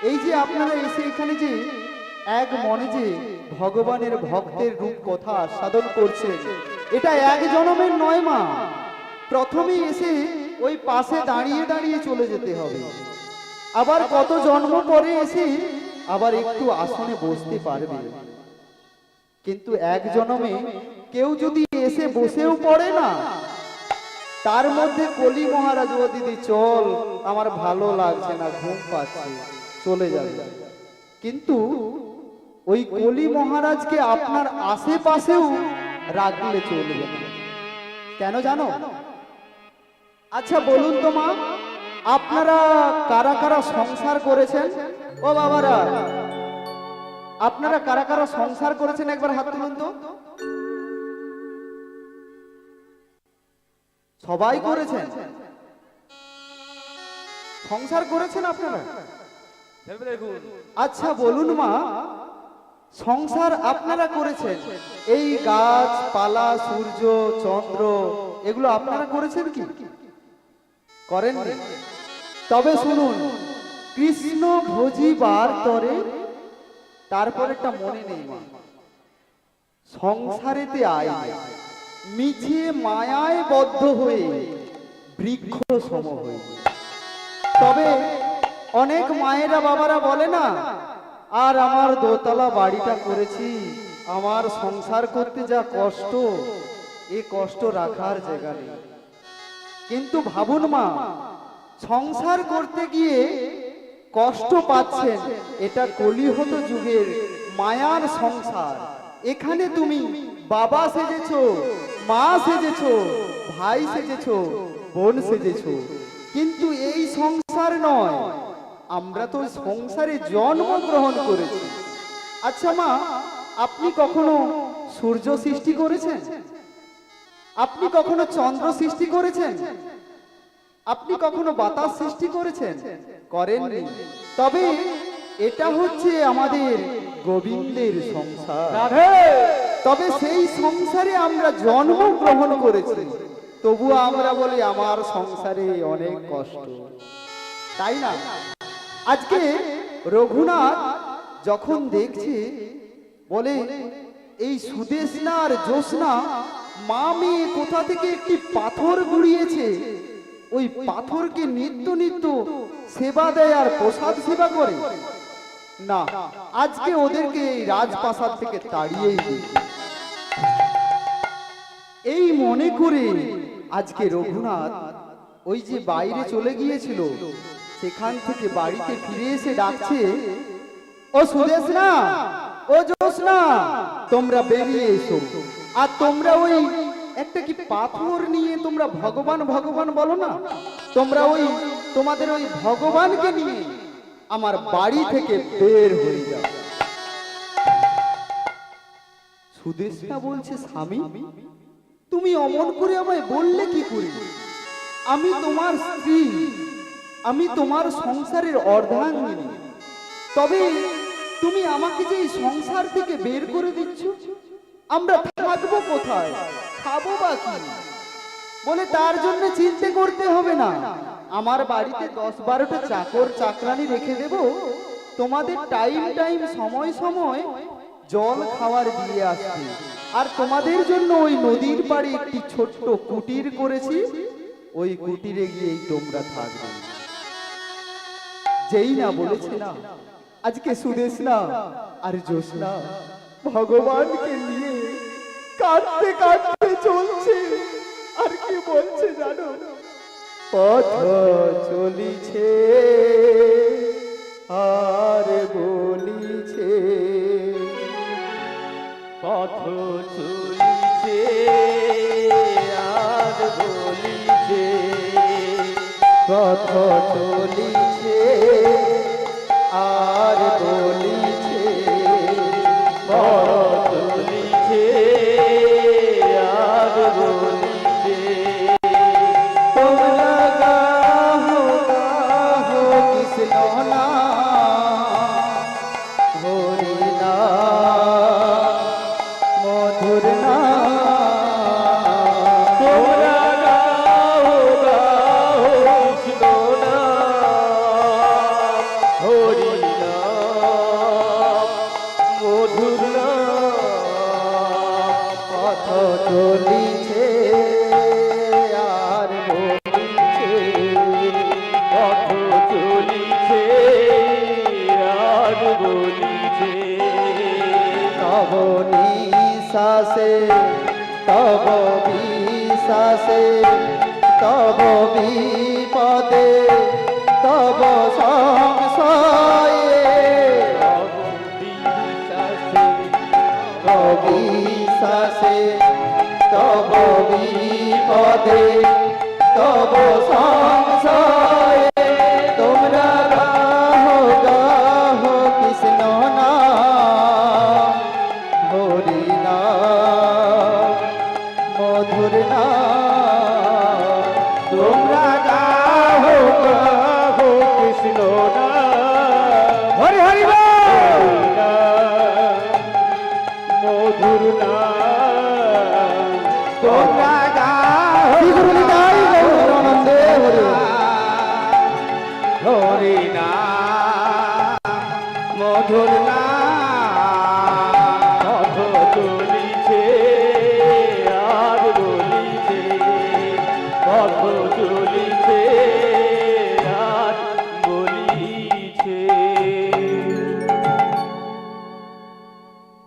এই যে আপনারা এসে এখানে যে এক মনে যে ভগবানের ভক্তের রূপ কথা আস্বাদন করছেন, এটা এক জন্মের নয় মা। প্রথমে এসে ওই পাশে দাঁড়িয়ে দাঁড়িয়ে চলে যেতে হবে, আবার কত জন্ম পরে এসে আবার একটু আসনে বসতে পারবে। কিন্তু এক জন্মে কেউ যদি এসে বসেও পড়ে না, তার মধ্যে কলি মহারাজ, ও দিদি চল, আমার ভালো লাগছে না, ঘুম পাচ্ছে, চলে যাবে। কিন্তু ওই কলি মহারাজকে আপনার আশেপাশেও রাখলে চলবে না। কেন জানো? আচ্ছা বলুন তো মা, আপনারা কারা কারা সংসার করেছেন? ও বাবারা, আপনারা কারা কারা সংসার করেছেন একবার হাত তুলুন তো। সবাই করেছেন? সংসার করেছেন আপনারা? আচ্ছা বলুন মা, সংসার আপনারা করেছেন, এই গাছ পালা সূর্য চন্দ্র এগুলো আপনারা করেছেন কি? করেন? তবে শুনুন, কৃষ্ণ ভজিবার তরে, তারপর একটা মনে নেই মা, সংসারেতে আয় মিছে মায়ায় বদ্ধ হয়ে বৃক্ষ সম হয়ে। তবে অনেক মায়েরা বাবারা বলে না, আর আমার দোতলা বাড়িটা করেছি, আমার সংসার করতে যা কষ্ট, এ কষ্ট রাখার জায়গা নেই। কিন্তু ভাবুন মা, সংসার করতে গিয়ে কষ্ট পাচ্ছেন, এটা কলিহত যুগের মায়ার সংসার। এখানে তুমি বাবা সেজেছো, মা সেজেছো, ভাই সেজেছো, বোন সেজেছো, কিন্তু এই সংসার নয়। আমরা তো সংসারে জন্মগ্রহণ করেছি। আচ্ছা মা, আপনি কখনো সূর্য সৃষ্টি করেছেন? আপনি কখনো চন্দ্র সৃষ্টি করেছেন? আপনি কখনো বাতাস সৃষ্টি করেছেন? করেননি। তবে এটা হচ্ছে আমাদের গোবিন্দের সংসার। তবে সেই সংসারে আমরা জন্মগ্রহণ করেছি, তবু আমরা বলি আমার সংসারে অনেক কষ্ট, তাই না? আজকে রঘুনাথ যখন দেখছে, বলে এই সুদেশনা আর জ্যোৎস্না মা মেয়ে কোথা থেকে একটি পাথর গুড়িয়েছে, ওই পাথরকে নিত্য নিত্য সেবা দেয় আর প্রসাদ সেবা করে? না, আজকে ওদেরকে এই রাজপ্রাসাদ থেকে তাড়িয়েই দিই। এই মনে করে আজকে রঘুনাথ ওই যে বাইরে চলে গিয়েছিল সেখান থেকে বাড়িতে ফিরে এসে ডাকছে, ও সুদেশনা, ও জোসনা, তোমরা বেরিয়ে এসো। আর তোমরা ওই একটা কি পাথর নিয়ে তোমরা ভগবান ভগবান বলো না, তোমরা ওই তোমাদের ওই ভগবানকে নিয়ে আমার বাড়ি থেকে বের হয়ে যাও। সুদেশনা বলছে, স্বামী তুমি অমন করে আমায় বললে কি করে? আমি তোমার স্ত্রী, আমি তোমার সংসারের অর্ধাঙ্গিনী, তবে তুমি আমাকে যে এই সংসার থেকে বের করে দিচ্ছ, আমরা থাকবো কোথায়, খাবো বা কি? বলে তার জন্য চিন্তা করতে হবে না, আমার বাড়িতে 10-12টা চাকর চাকরানি রেখে দেব, তোমাদের টাইম টাইম সময় সময় জল খাওয়ার দিয়ে আসবে। আর তোমাদের জন্য ওই নদীর পাড়ে একটি ছোট্ট কুটির করেছি, ওই কুটিরে গিয়েই তোমরা থাকবে। যেই না বলেছে না, আজকে সুদেশনা আর জোসনা ভগবানকে নিয়ে কাঁদতে কাঁদতে চলছে। আর কি বলছে জানো? পথ চলিছে আর বলিছে,
পথ চলিছে আর বলিছে,
পথ চলিছে আর বলিছে,
পথ চলিছে আর বলিছে।
তোমরা গাহো গাহো কৃষ্ণ নাম, হরি নাম, মধুর নাম।
তোমরা গাও গাও কৃষ্ণ নাম, হরি নাম, মধুর নাম।
পথ চলিছে আর বলিছে,
পথ চলিছে আর বলিছে।
তব নিঃশ্বাসে তব বিশ্বাসে তব বিপদে তব সংশয়ে, তব বিশ্বাসে তব বিপদে তব সংশয়ে, তোমরা গাহো গাহো কৃষ্ণ নাম, হরি নাম, মধুর নাম। তোমরা গাহো গাহো কৃষ্ণ নাম, হরি হরি বল,
মধুর নাম।
তোমরা গাহো নিতাই গৌরানন্দে হরি, হরি নাম, মধুর নাম।
পথ চলিছে আর বলিছে, পথ চলিছে আর বলিছে।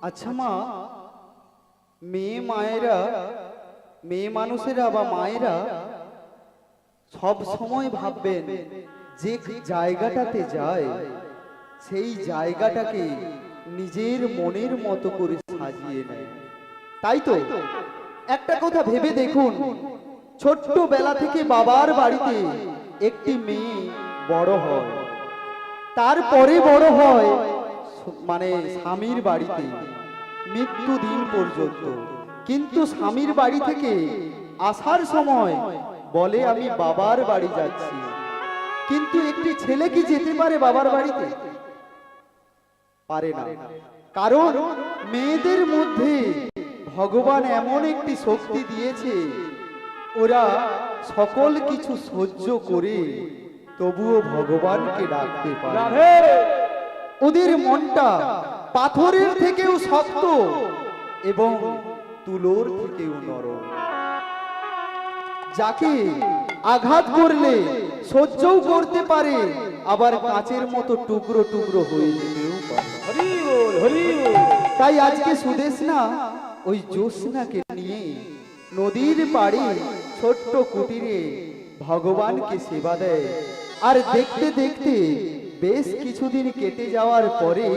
আচ্ছা মা, মেয়ে মায়েরা, মেয়ে মানুষেরা বা মায়েরা সব সময় ভাববেন যে জায়গাটাতে যায় সেই জায়গাটাকে নিজের মনের মতো করে সাজিয়ে নেয়, তাই তো? একটা কথা ভেবে দেখুন, ছোট্টবেলা থেকে বাবার বাড়িতে একটি মেয়ে বড় হয়, তারপরে বড় হয় মানে স্বামীর বাড়িতে মৃত্যু দিন পর্যন্ত। কিন্তু স্বামীর বাড়ি থেকে আসার সময় বলে আমি বাবার বাড়ি যাচ্ছি। কিন্তু একটি ছেলে কি যেতে পারে বাবার বাড়িতে? পারে না, কারণ মেয়েদের মধ্যে ভগবান এমন একটি শক্তি দিয়েছে, ওরা সকল কিছু সহ্য করে তবুও ভগবানকে ডাকতে পারে। ওদের মনটা পাথরের থেকেও শক্ত এবং তুলোর থেকেও নরম। যাকে আঘাত করলে সহ্যও করতে পারে, আবার কাঁচের মতো টুকরো টুকরো হয়ে যেতেও পারে।
হরি বল, হরি বল।
তাই আজকে সুদেশনা ওই জ্যোৎস্নাকে নিয়ে নদীর পাড়ে ছোট্ট কুটিরে ভগবানকে সেবা দেয়। আর দেখতে দেখতে বেশ কিছুদিন কেটে যাওয়ার পরে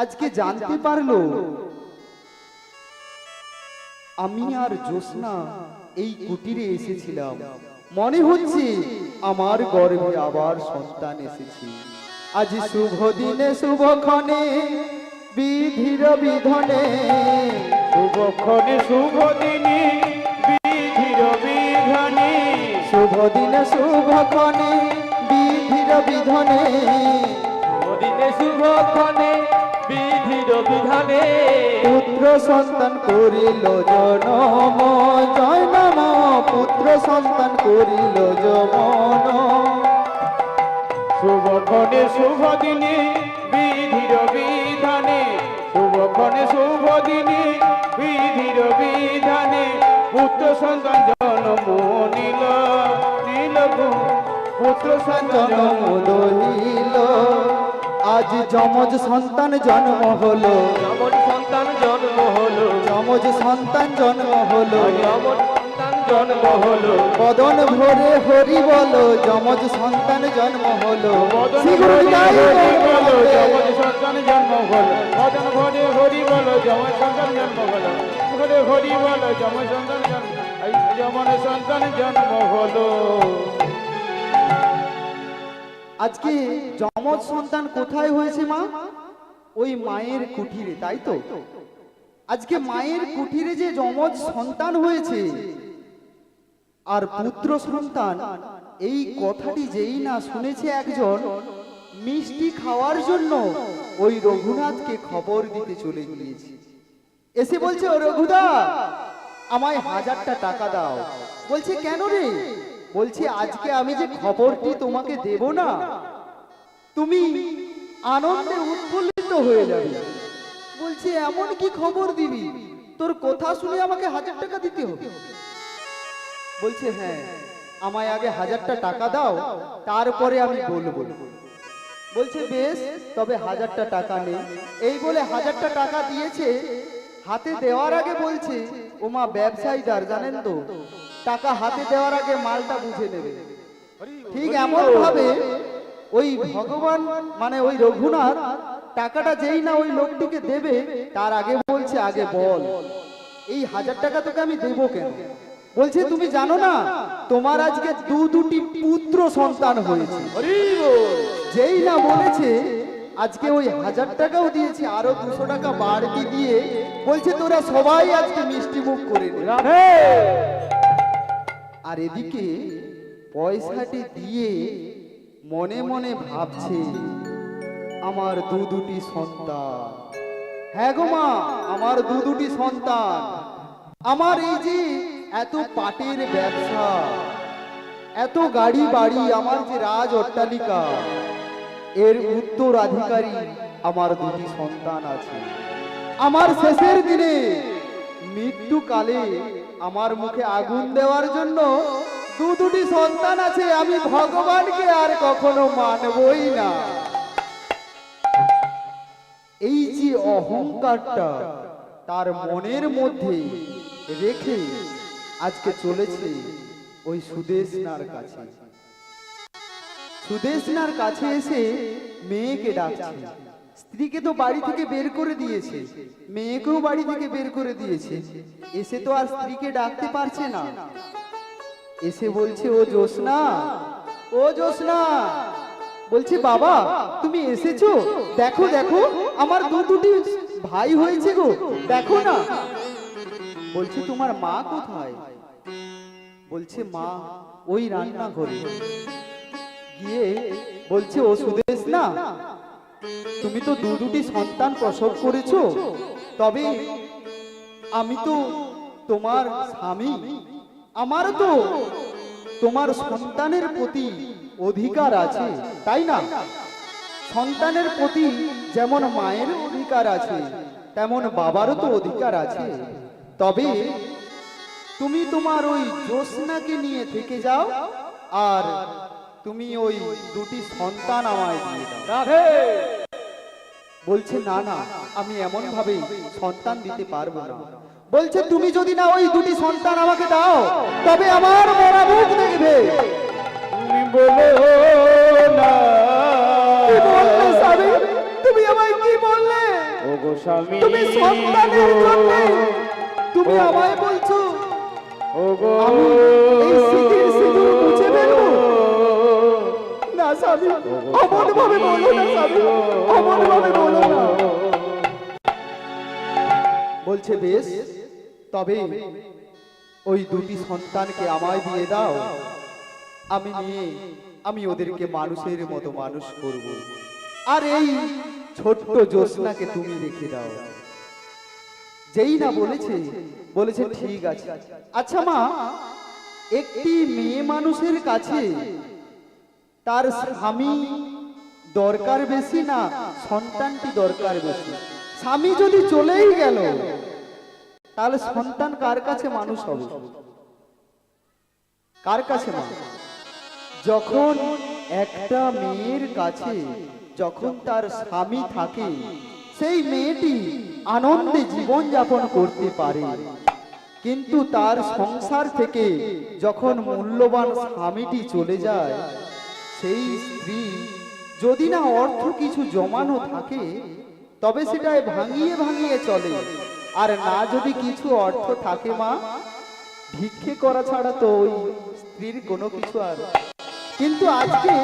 আজকে জানতে পারলো আমি আর জ্যোৎস্না এই কুটিরে এসেছিলাম, মনে হচ্ছে আমার গর্ভে আবার সন্তান এসেছে। আজ শুভ দিনে শুভক্ষণে বিধির বিধানে,
শুভক্ষণে শুভ দিনে বিধির বিধানে,
শুভ দিনে শুভক্ষণে বিধির বিধানে,
দিনে শুভক্ষণে বিধির বিধানে,
পুত্র সন্তান করিল জনম, জয় নম পুত্র সন্তান করিল জনম।
শুভক্ষণে শুভ দিনে বিধির বিধানে, শুভক্ষণে শুভ দিনে বিধির বিধানে, পুত্র সন্তান জন্ম নিল নিল গো, পুত্র সন্তান
জন্ম দহিল, আজ যমজ সন্তান জন্ম হলো,
যমজ সন্তান জন্ম হলো,
যমজ সন্তান জন্ম হলো,
যমজ সন্তান জন্ম হলো,
বদন ভরে হরি বলো, যমজ সন্তান জন্ম হলো।
বদন
শ্রীগুরু
ভরে
জয়
হরি বলো,
বলো।
যমজ সন্তান জন্ম হলো, বদন ভরে হরি বলো, যমজ সন্তান জন্ম হলো, ভরে হরি বলো, যমজ সন্তান জন্ম, এই যমজ সন্তান জন্ম হলো।
আজকে যমজ সন্তান কোথায় হয়েছে মা? ওই মায়ের কুঠিরে, তাই তো? আজকে মায়ের কুঠিরে যে যমজ সন্তান হয়েছে আর পুত্র সন্তান, এই কথাটি যেই না শুনেছে একজন, মিষ্টি খাওয়ার জন্য ওই রঘুনাথকে খবর দিতে চলে গিয়েছে। এসে বলছে, ও রঘুদা, আমায় 1000টা টাকা দাও। বলছে, কেন রে? বলছে, আজকে আমি যে খবরটি তোমাকে দেব না, তুমি আনন্দে উৎফুল্লিত হয়ে যাবে। বলছে, এমন কি খবর দিবি? তোর কথা শুনে আমাকে 1000 টাকা দিতে হবে? বলছে, হ্যাঁ, আমায় আগে 1000টা টাকা দাও, তারপরে আমি বলবো। বলছে, বেশ, তবে 1000টা টাকা নেই। এই বলে 1000টা টাকা দিয়েছে। হাতে দেওয়ার আগে বলছে, ও মা ব্যবসায়ীদার জানেন তো, টাকা হাতে দেওয়ার আগে মালটা বুঝে নেবে। ঠিক এমন ভাবে ওই ভগবান মানে ওই রঘুনাথ টাকাটা যেই না ওই লোকটিকে দেবে, তার আগে বলছে, আগে বল এই 1000 টাকা তোকে আমি দেবো কেন? বলছে, তুমি জানো না তোমার আজকে দুটি পুত্র সন্তান হয়েছে।
হরি বল।
যেই না বলেছে, আজকে ওই 1000 টাকাও দিয়েছে, আরো 200 টাকা বাড়তি দিয়ে বলছে, তোরা সবাই আজকে মিষ্টি মুখ করে নে।
রাধে।
আর এদিকে পয়সাটি দিয়ে মনে মনে ভাবছে, আমার দুটি সন্তান, হ্যাঁ গো মা, আমার দুটি সন্তান, আমার এই যে এত পাটের ব্যবসা, এত গাড়ি বাড়ি, আমার যে রাজ অট্টালিকা, এর উত্তরাধিকারী আমার দুটি সন্তান আছে। আমার শেষের দিনে মৃত্যুকালে আমার মুখে আগুন দেওয়ার জন্য দুটি সন্তান আছে। আমি ভগবানকে আর কখনো মানবই না। এই যে অহংকারটা তার মনের মধ্যে রেখে আজকে চলেছে ওই সুদেশনার কাছে। সুদেশনার কাছে এসে মেয়েকে ডাকছে। স্ত্রীকে তো বাড়ি থেকে বের করে দিয়েছে, মেয়েকেও বাড়ি থেকে বের করে দিয়েছে, এসে তো আর স্ত্রীকে ডাকতে পারছে না। এসে বলছে, ও জ্যোৎস্না, ও জ্যোৎস্না। বলছে, বাবা তুমি এসেছো? দেখো দেখো, আমার দুটি ভাই হয়েছে গো, দেখো না। বলছে, তোমার মা কোথায়? বলছে, মা ওই রান্না ঘরে। গিয়ে বলছে, ও সুদেশনা, তুমি তো দুটি সন্তান প্রসব করেছো, তবে আমি তো তোমার স্বামী, আমার তো তোমার সন্তানের প্রতি অধিকার আছে, তাই না? সন্তানের প্রতি যেমন মায়ের অধিকার আছে, তেমন বাবারও তো অধিকার আছে। তবে তুমি তোমার ওই জ্যোৎস্নাকে নিয়ে থেকে যাও, আর তুমি ওই দুটি সন্তান আমায় দিয়ে দাও।
রাধে
বলছে না না, আমি এমন ভাবে সন্তান দিতে পারবো না। বলছে তুমি যদি না ওই দুটি সন্তান আমাকে দাও, তবে আমার মরা মুখ দেখবে।
তুমি বলো না।
কি বললে স্বামী? তুমি আমায় কি বললে?
ও গো স্বামী,
তুমি সন্তানের জন্য তুমি আমায় বলছো
ও গো
আমি এই স্মৃতির সিঁদুর মুছে ফেলবো? না স্বামী, অমন ভাবে বলো না স্বামী, অমন ভাবে বলো না। বলছে বেশ, তবে ওই দুটি সন্তানকে আমায় দিয়ে দাও, আমি নিয়ে আমি ওদেরকে মানুষের মতো মানুষ করব, আর এই ছোট্ট জ্যোৎস্নাকে তুমি রেখে দাও। যেই না বলেছে, বলেছে ঠিক আছে। আচ্ছা মা, একটি মেয়ে মানুষের কাছে তার স্বামী দরকার বেশি না সন্তানটি দরকার বেশি? স্বামী যদি চলেই গেল, তাহলে সন্তান কার কাছে মানুষ হবে? কার কাছে মা? যখন একটা মেয়ের কাছে যখন তার স্বামী থাকে, সেই মেয়েটি আনন্দে জীবন যাপন করতে পারে। কিন্তু তার সংসার থেকে যখন মূল্যবান স্বামীটি চলে যায়, সেই স্ত্রী যদি না অর্থ কিছু জমানো থাকে, তবে সেটাই ভাঙিয়ে ভাঙিয়ে চলে। আর না যদি কিছু অর্থ থাকে মা, ভিক্ষে করা ছাড়া তো ওই স্ত্রীর কোনো কিছু আর। কিন্তু আজকে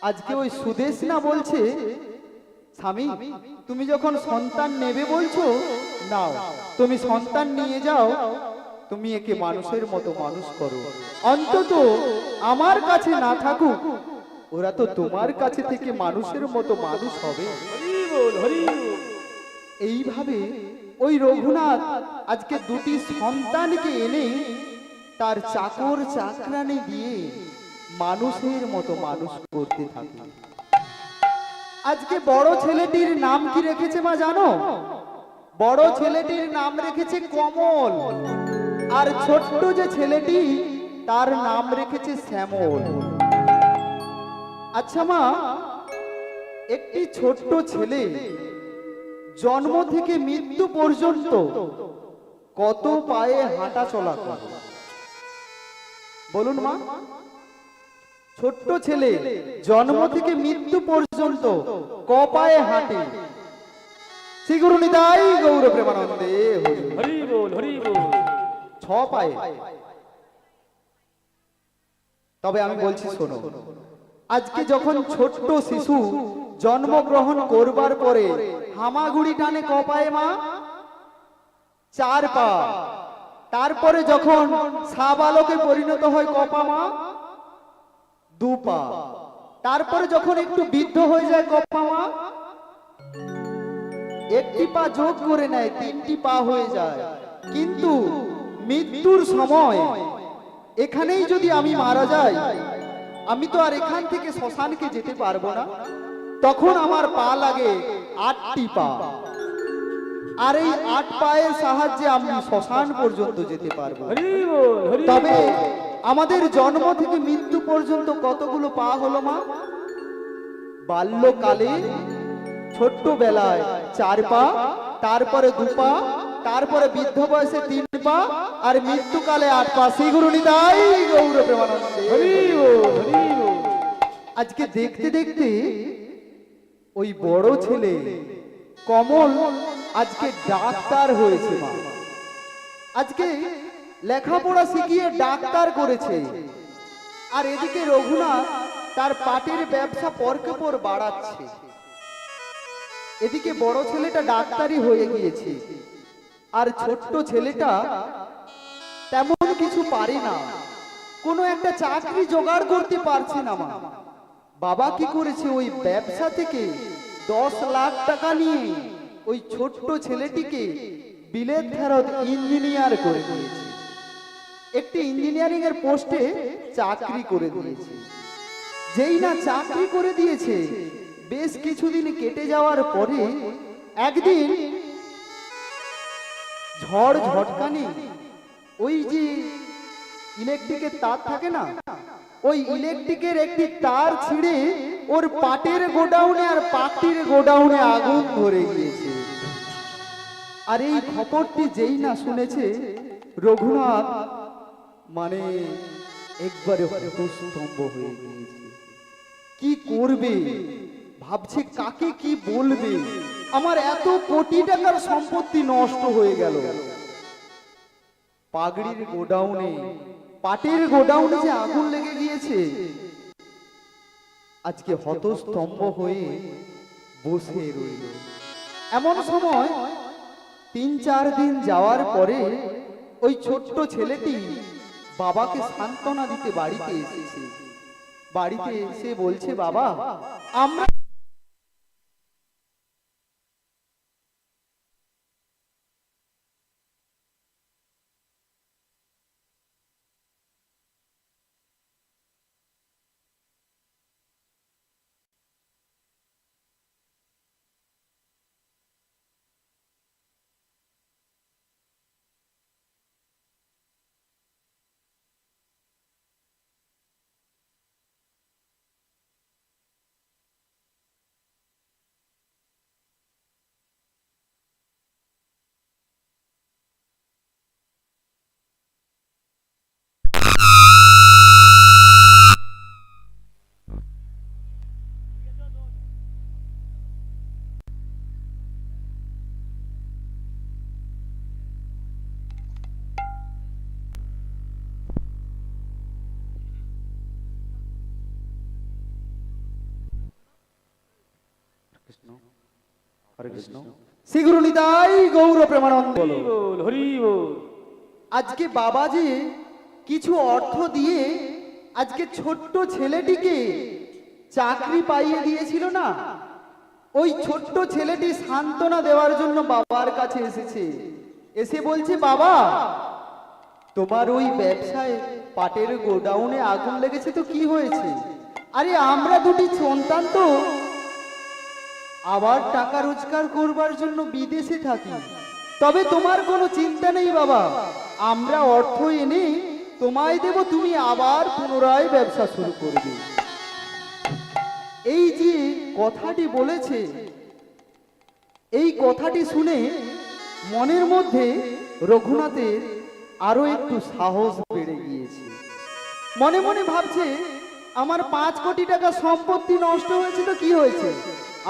আজকে ওই সুদেশ না বলছে, স্বামী তুমি যখন সন্তান নেবে বলছো, নাও তুমি সন্তান নিয়ে যাও, তুমি একে মানুষের মতো মানুষ করো। অন্তত আমার কাছে না থাকুক, ওরা তো তোমার কাছে থেকে মানুষের মতো মানুষ হবে।
হরি বল, হরি বল।
এইভাবে ওই রঘুনাথ আজকে দুটি সন্তানকে এনে তার চাকর চাকরানি দিয়ে মানুষের মতো মানুষ করতে থাকে। আজকে বড় ছেলেটির নাম কি রেখেছে মা জানো? বড় ছেলেটির নাম রেখেছে কমল, আর ছোট্ট যে ছেলেটি তার নাম রেখেছে শ্যামল। আচ্ছা মা, একটি ছোট্ট ছেলে জন্ম থেকে মৃত্যু পর্যন্ত কত পায়ে হাঁটা চলা করে বলুন মা? ছোট্ট ছেলে জন্ম থেকে মৃত্যু পর্যন্ত ক পায়ে হাঁটে? শ্রী গুরু নিতাই গৌর প্রেমানন্দে হরি।
হরি বল, হরি বল।
6 পায়ে। তবে আমি বলছি শোনো, আজকে যখন ছোট্ট শিশু জন্মগ্রহণ করবার পরে হামাগুড়ি টানে ক পায়ে মা? 4 পা। তারপরে যখন সাবালকে পরিণত হয় ক পা মা? 2 পা। তারপরে যখন একটু বৃদ্ধ হয়ে যায় ক পা মা? 1টি পা যোগ করে নেয়, 3টি পা হয়ে যায়। কিন্তু মৃত্যুর সময় এখানেই যদি আমি মারা যাই, আমি তো আর এখান থেকে শ্মশানকে যেতে পারবো না। তখন আমার পা লাগে 8টি পা, আর এই 8 পায়ের সাহায্যে আমি শ্মশান পর্যন্ত যেতে পারবো।
হরি বল, হরি
তবে
বল।
আমাদের জন্ম থেকে মৃত্যু পর্যন্ত কতগুলো পা হলো মা? বাল্যকালে ছোট্ট বেলায় 4 পা, তারপরে 2 পা, তারপরে বৃদ্ধ বয়সে 3 পা, আর মৃত্যুকালে 8 পা। শ্রী গুরু নিতাই গৌর প্রেমানন্দে
হরি বল, হরি বল।
আজকে দেখতে দেখতে ওই বড় ছেলে কমল আজকে ডাক্তার হয়েছে মা। আজকে লেখাপড়া শিখিয়ে ডাক্তার করেছে, আর এদিকে রঘুনাথ তার পাটের ব্যবসা পরকে পর বাড়াচ্ছে। এদিকে বড় ছেলেটা ডাক্তারি হয়ে গিয়েছে, আর ছোট্ট ছেলেটা তেমন কিছু পারে না, কোনো একটা চাকরি জোগাড় করতে পারছে না মা। বাবা কি করেছে, ওই ব্যবসা থেকে 10 লাখ টাকা নিয়ে ওই ছোট্ট ছেলেটিকে বিলেত ফেরত ইঞ্জিনিয়ার করে দিয়েছে, একটি ইঞ্জিনিয়ারিং এর পোস্টে চাকরি করে দিয়েছে। যেই না চাকরি করে দিয়েছে, বেশ কিছুদিন কেটে যাওয়ার পরে একদিন ঝড় ঝটকানি ওই যে ইলেকট্রিকের তার থাকে না, ওই ইলেকট্রিকের একটি তার ছিঁড়ে ওর পাটের গোডাউনে আর পাটির গোডাউনে আগুন ধরে গিয়েছে। আর এই খবরটি যেই না শুনেছে রঘুনাথ, মানে একবারে হতস্তম্ভ হয়ে গিয়েছে। কি করবে ভাবছে, কাকে কি বলবে, আমার এত কোটি টাকার সম্পত্তি নষ্ট হয়ে গেল। পাগড়ির গোডাউনে, পাটের গোডাউনে যে আগুন লেগে গিয়েছে। আজকে হতস্তম্ভ হয়ে বসে রইল। এমন সময় 3-4 দিন যাওয়ার পরে ওই ছোট্ট ছেলেটি বাবাকে সান্ত্বনা দিতে বাড়িতে এসেছে। বাড়িতে এসে বলছে, বাবা আমরা হরে কৃষ্ণ শ্রী গুরু নিতাই গৌর প্রেমানন্দ।
হরি বল, হরি বল।
আজকে বাবাজি কিছু অর্থ দিয়ে আজকে ছোট্ট ছেলেটিকে চাকরি পাইয়ে দিয়েছিল না, ওই ছোট্ট ছেলেটি সান্ত্বনা দেওয়ার জন্য বাবার কাছে এসেছে। এসে বলছে, বাবা তোমার ওই ব্যবসায় পাটের গোডাউনে আগুন লেগেছে তো কি হয়েছে? আরে আমরা দুটি সন্তান তো আবার টাকা রোজগার করবার জন্য বিদেশে থাকি, তবে তোমার কোনো চিন্তা নেই বাবা, আমরা অর্থ এনে তোমায় দেব, তুমি আবার পুনরায় ব্যবসা শুরু করবে। এই যে কথাটি বলেছে, এই কথাটি শুনে মনের মধ্যে রঘুনাথের আরো একটু সাহস বেড়ে গিয়েছে। মনে মনে ভাবছে, আমার 5 কোটি টাকা সম্পত্তি নষ্ট হয়েছে তো কি হয়েছে,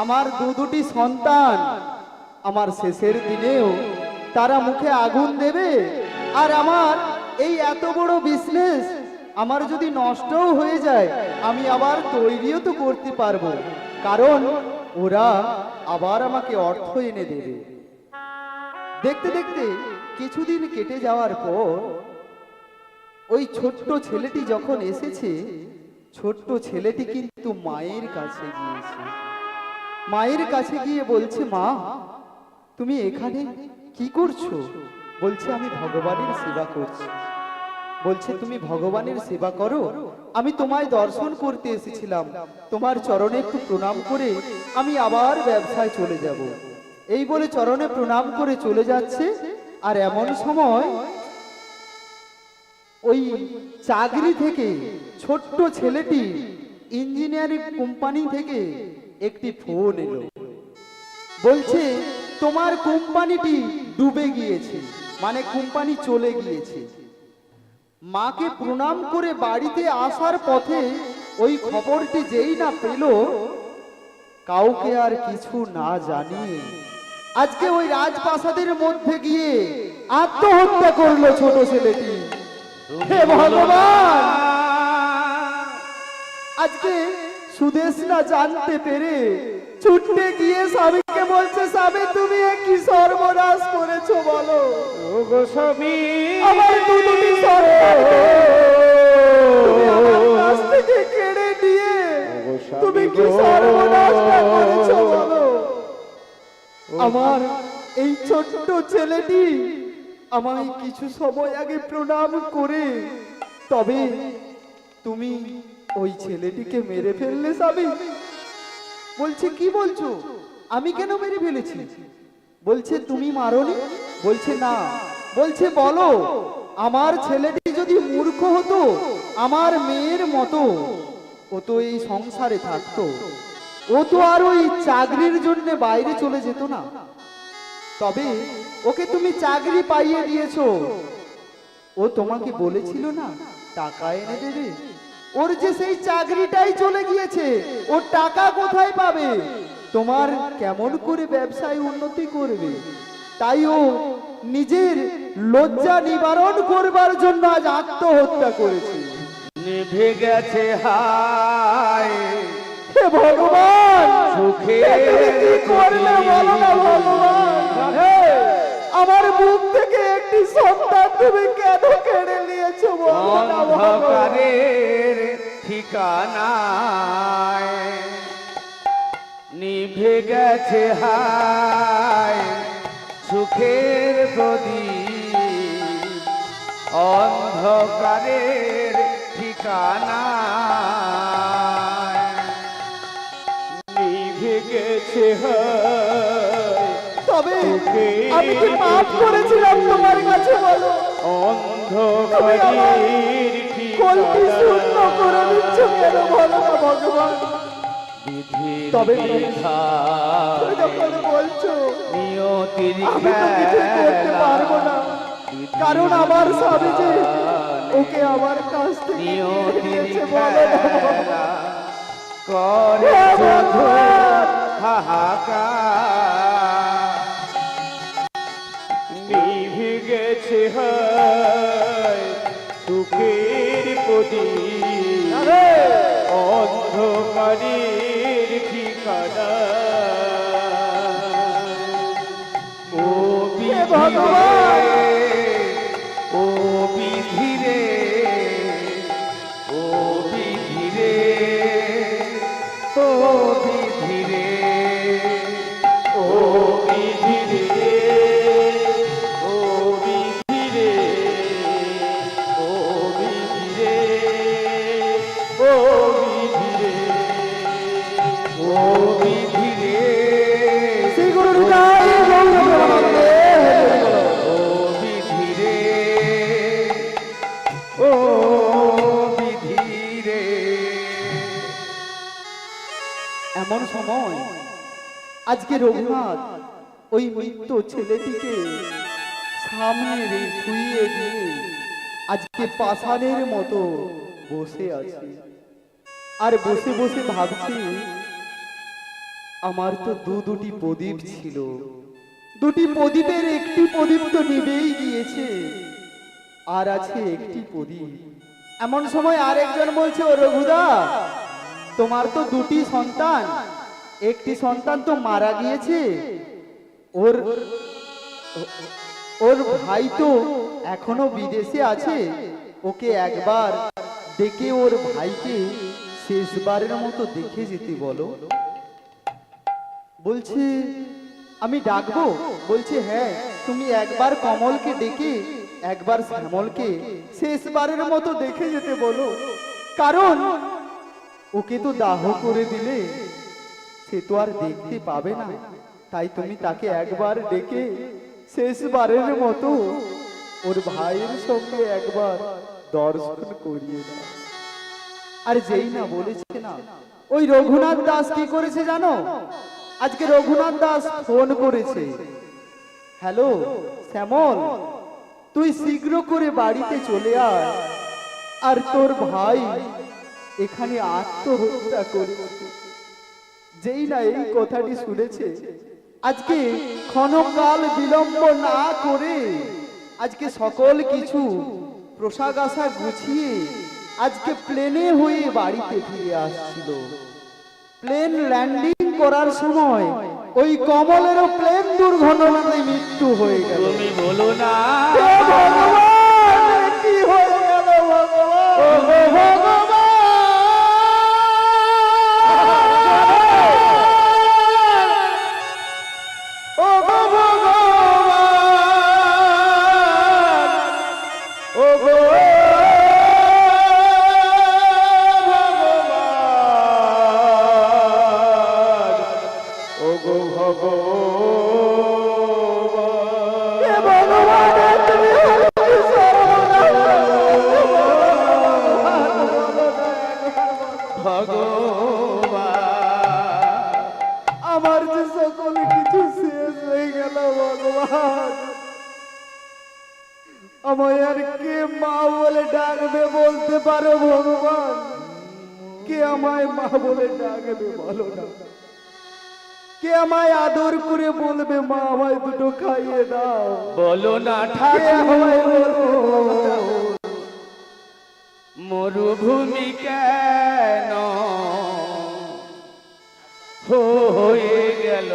আমার দুটি সন্তান আমার শেষের দিনেও তারা মুখে আগুন দেবে, আর আমার এই এত বড় বিজনেস আমার যদি নষ্টও হয়ে যায় আমি আবার তৈরিও তো করতে পারবো, কারণ ওরা আবার আমাকে অর্থ এনে দেবে। দেখতে দেখতে কিছুদিন কেটে যাওয়ার পর ওই ছোট্ট ছেলেটি যখন এসেছে, ছোট্ট ছেলেটি কিন্তু মায়ের কাছে গিয়েছে। মায়ের কাছে গিয়ে বলছে, মা তুমি এখানে কি করছো? বলছে, আমি ভগবানের সেবা করছি। বলছে, তুমি ভগবানের সেবা করো, আমি তোমায় দর্শন করতে এসেছিলাম, তোমার চরণে একটু প্রণাম করে আমি আবার ব্যবসায় চলে যাব। এই বলে চরণে প্রণাম করে চলে যাচ্ছে। আর এমন সময় ওই চাকরি থেকে ছোট্ট ছেলেটি ইঞ্জিনিয়ারিং কোম্পানি থেকে একটি ফোন এলো, বলছে তোমার কোম্পানিটি ডুবে গিয়েছে, মানে কোম্পানি চলে গিয়েছে। মাকে প্রণাম করে বাড়িতে আসার পথে ওই খবরটি যেই না পেল, কাউকে আর কিছু না জানিয়ে আজকে ওই রাজপ্রাসাদের মধ্যে গিয়ে আত্মহত্যা করলো ছোট ছেলেটি। হে ভগবান, আজকে সুদেশনা জানতে পেরে ছুটতে গিয়ে স্বামীকে বলছে, স্বামী তুমি কি সর্বনাশ করেছো বলো,
ও গো স্বামী
আমার দুটি সন্তান তুমি আমার কাছ থেকে কেড়ে নিয়ে তুমি কি সর্বনাশটা করেছো বলো। আমার এই ছোট্ট ছেলেটি আমায় কিছু সময় আগে প্রণাম করে, তবে তুমি ওই ছেলেটিকে মেরে ফেললে স্বামী। বলছে, কি বলছো, আমি কেন মেরে ফেলেছি? বলছে, তুমি মারোনি? বলছে, না। বলছে, বলো আমার ছেলেটি যদি মূর্খ হতো আমার মেয়ের মতো, ও তো এই সংসারে থাকতো, ও তো আর ওই চাকরির জন্য বাইরে চলে যেত না। তবে ওকে তুমি চাকরি পাইয়ে দিয়েছো, ও তোমাকে বলেছিল না টাকা এনে দেবে? ওর যে সেই চাকরিটাই চলে গিয়েছে, ওর টাকা কোথায় পাবে? তোমার কেমন করে ব্যবসায় উন্নতি করবে? তাই ও নিজের লজ্জা নিবারণ করবার জন্য আজ আত্মহত্যা করেছে।
নিভে গেছে হায়
হে ভগবান,
সুখে
কি করলে বলো না ভগবান। আমার বুক থেকে একটি সন্তান তুমি কেন কেড়ে নিয়েছো বলো না ভগবান।
অন্ধকারের ঠিকানায় নিভে গেছে হায় সুখের প্রদীপ, অন্ধকারের ঠিকানায় নিভে গেছে হায়।
তবে আমি কি পাপ করেছিলাম তোমার কাছে বলো?
অন্ধকারের
কলটি
ঠিকানায়
শূন্য করে দিচ্ছ কেন বলো না ভগবান। তবে তুমি যখন বলছো
নিয়তির
আমি তো কিছুই করতে পারবো না, কারণ আমার স্বামী যে ওকে আমার কাছ থেকে
নিয়তির
নিয়েছে বলো না
খেলা করে
হে
শুধু
ভগবান।
হাহাকার। নিভে গেছে হায় সুখের প্রদীপ, অন্ধকারের ঠিকানা। ও
হে ভগবান।
ও বিধিরে, ও বিধিরে, ও বিধিরে, ও বিধিরে, ও বিধিরে, ও বিধিরে, ও বিধিরে, ও বিধিরে,
শ্রী গুরু নিতাই গৌর প্রেমানন্দে।
ও বিধিরে, ও বিধিরে।
এমন সময় আজকে রঘুনাথ ওই মৃত ছেলেটিকে সামনে শুইয়ে দিয়ে আজকে পাষাণের মতো বসে আছে, আর বসে বসে ভাবছি আমার তো দুটি প্রদীপ ছিল, দুটি প্রদীপের একটি প্রদীপ তো নিভেই গিয়েছে, আর আছে একটি প্রদীপ। এমন সময় আরেকজন বলছে, ও রঘুদা, তোমার তো দুটি সন্তান, একটি সন্তান তো মারা গিয়েছে, ওর ওর ভাই তো এখনো বিদেশে আছে, ওকে একবার ডেকে ওর ভাইকে শেষবারের মতো দেখে যেতে বলো। বলছে আমি ডাকবো? বলছে হ্যাঁ, তুমি একবার কমলকে ডেকে একবার শ্যামলকে শেষবারের মতো দেখে যেতে বলো, কারণ ওকে তো দাহ করে দিলে সে তো আর দেখতে পাবে না, তাই তুমি তাকে একবার ডেকে শেষবারের মতো ওর ভাইয়ের সঙ্গে একবার দর্শন করিয়ে দাও। আর যেই না বলেছে না, ওই রঘুনাথ দাস কি করেছে জানো? আজকে রঘুনাথ দাস ফোন করেছে, হ্যালো শ্যামল, তুই শীঘ্র করে বাড়িতে চলে আয়, আর তোর ভাই এখানে আত্মহত্যা করেছে। যেই না এই কথাটি শুনেছে, আজকে ক্ষণকাল বিলম্ব না করে আজকে সকল কিছু পোশাক আশাক গুছিয়ে আজকে প্লেনে হয়ে বাড়িতে ফিরে আসছিল। প্লেন ল্যান্ডিং করার সময় ওই কমলেরও প্লেন দুর্ঘটনাতে মৃত্যু হয়ে গেল।
তুমি বলো না
হে ভগবান, কি হয়ে গেল ভগবান? ও ভগবান, ও ভগবান,
ও গো ভগবান, ও গো ভগবান।
হে ভগবান, তুমি আমাকে শরণ আমার যে সকল কিছু শেষ হয়ে গেল ভগবান, আমায় আর কে মা বলে ডাকবে বলতে পারো ভগবান? কে আমায় মা বলে ডাকবে বলো না? কে আমায় আদর করে বলবে মা আমায় দুটো খাইয়ে দাও?
বলো না
কে আমায় বলবে
ঠাকুর, মরুভূমি কেন হয়ে গেল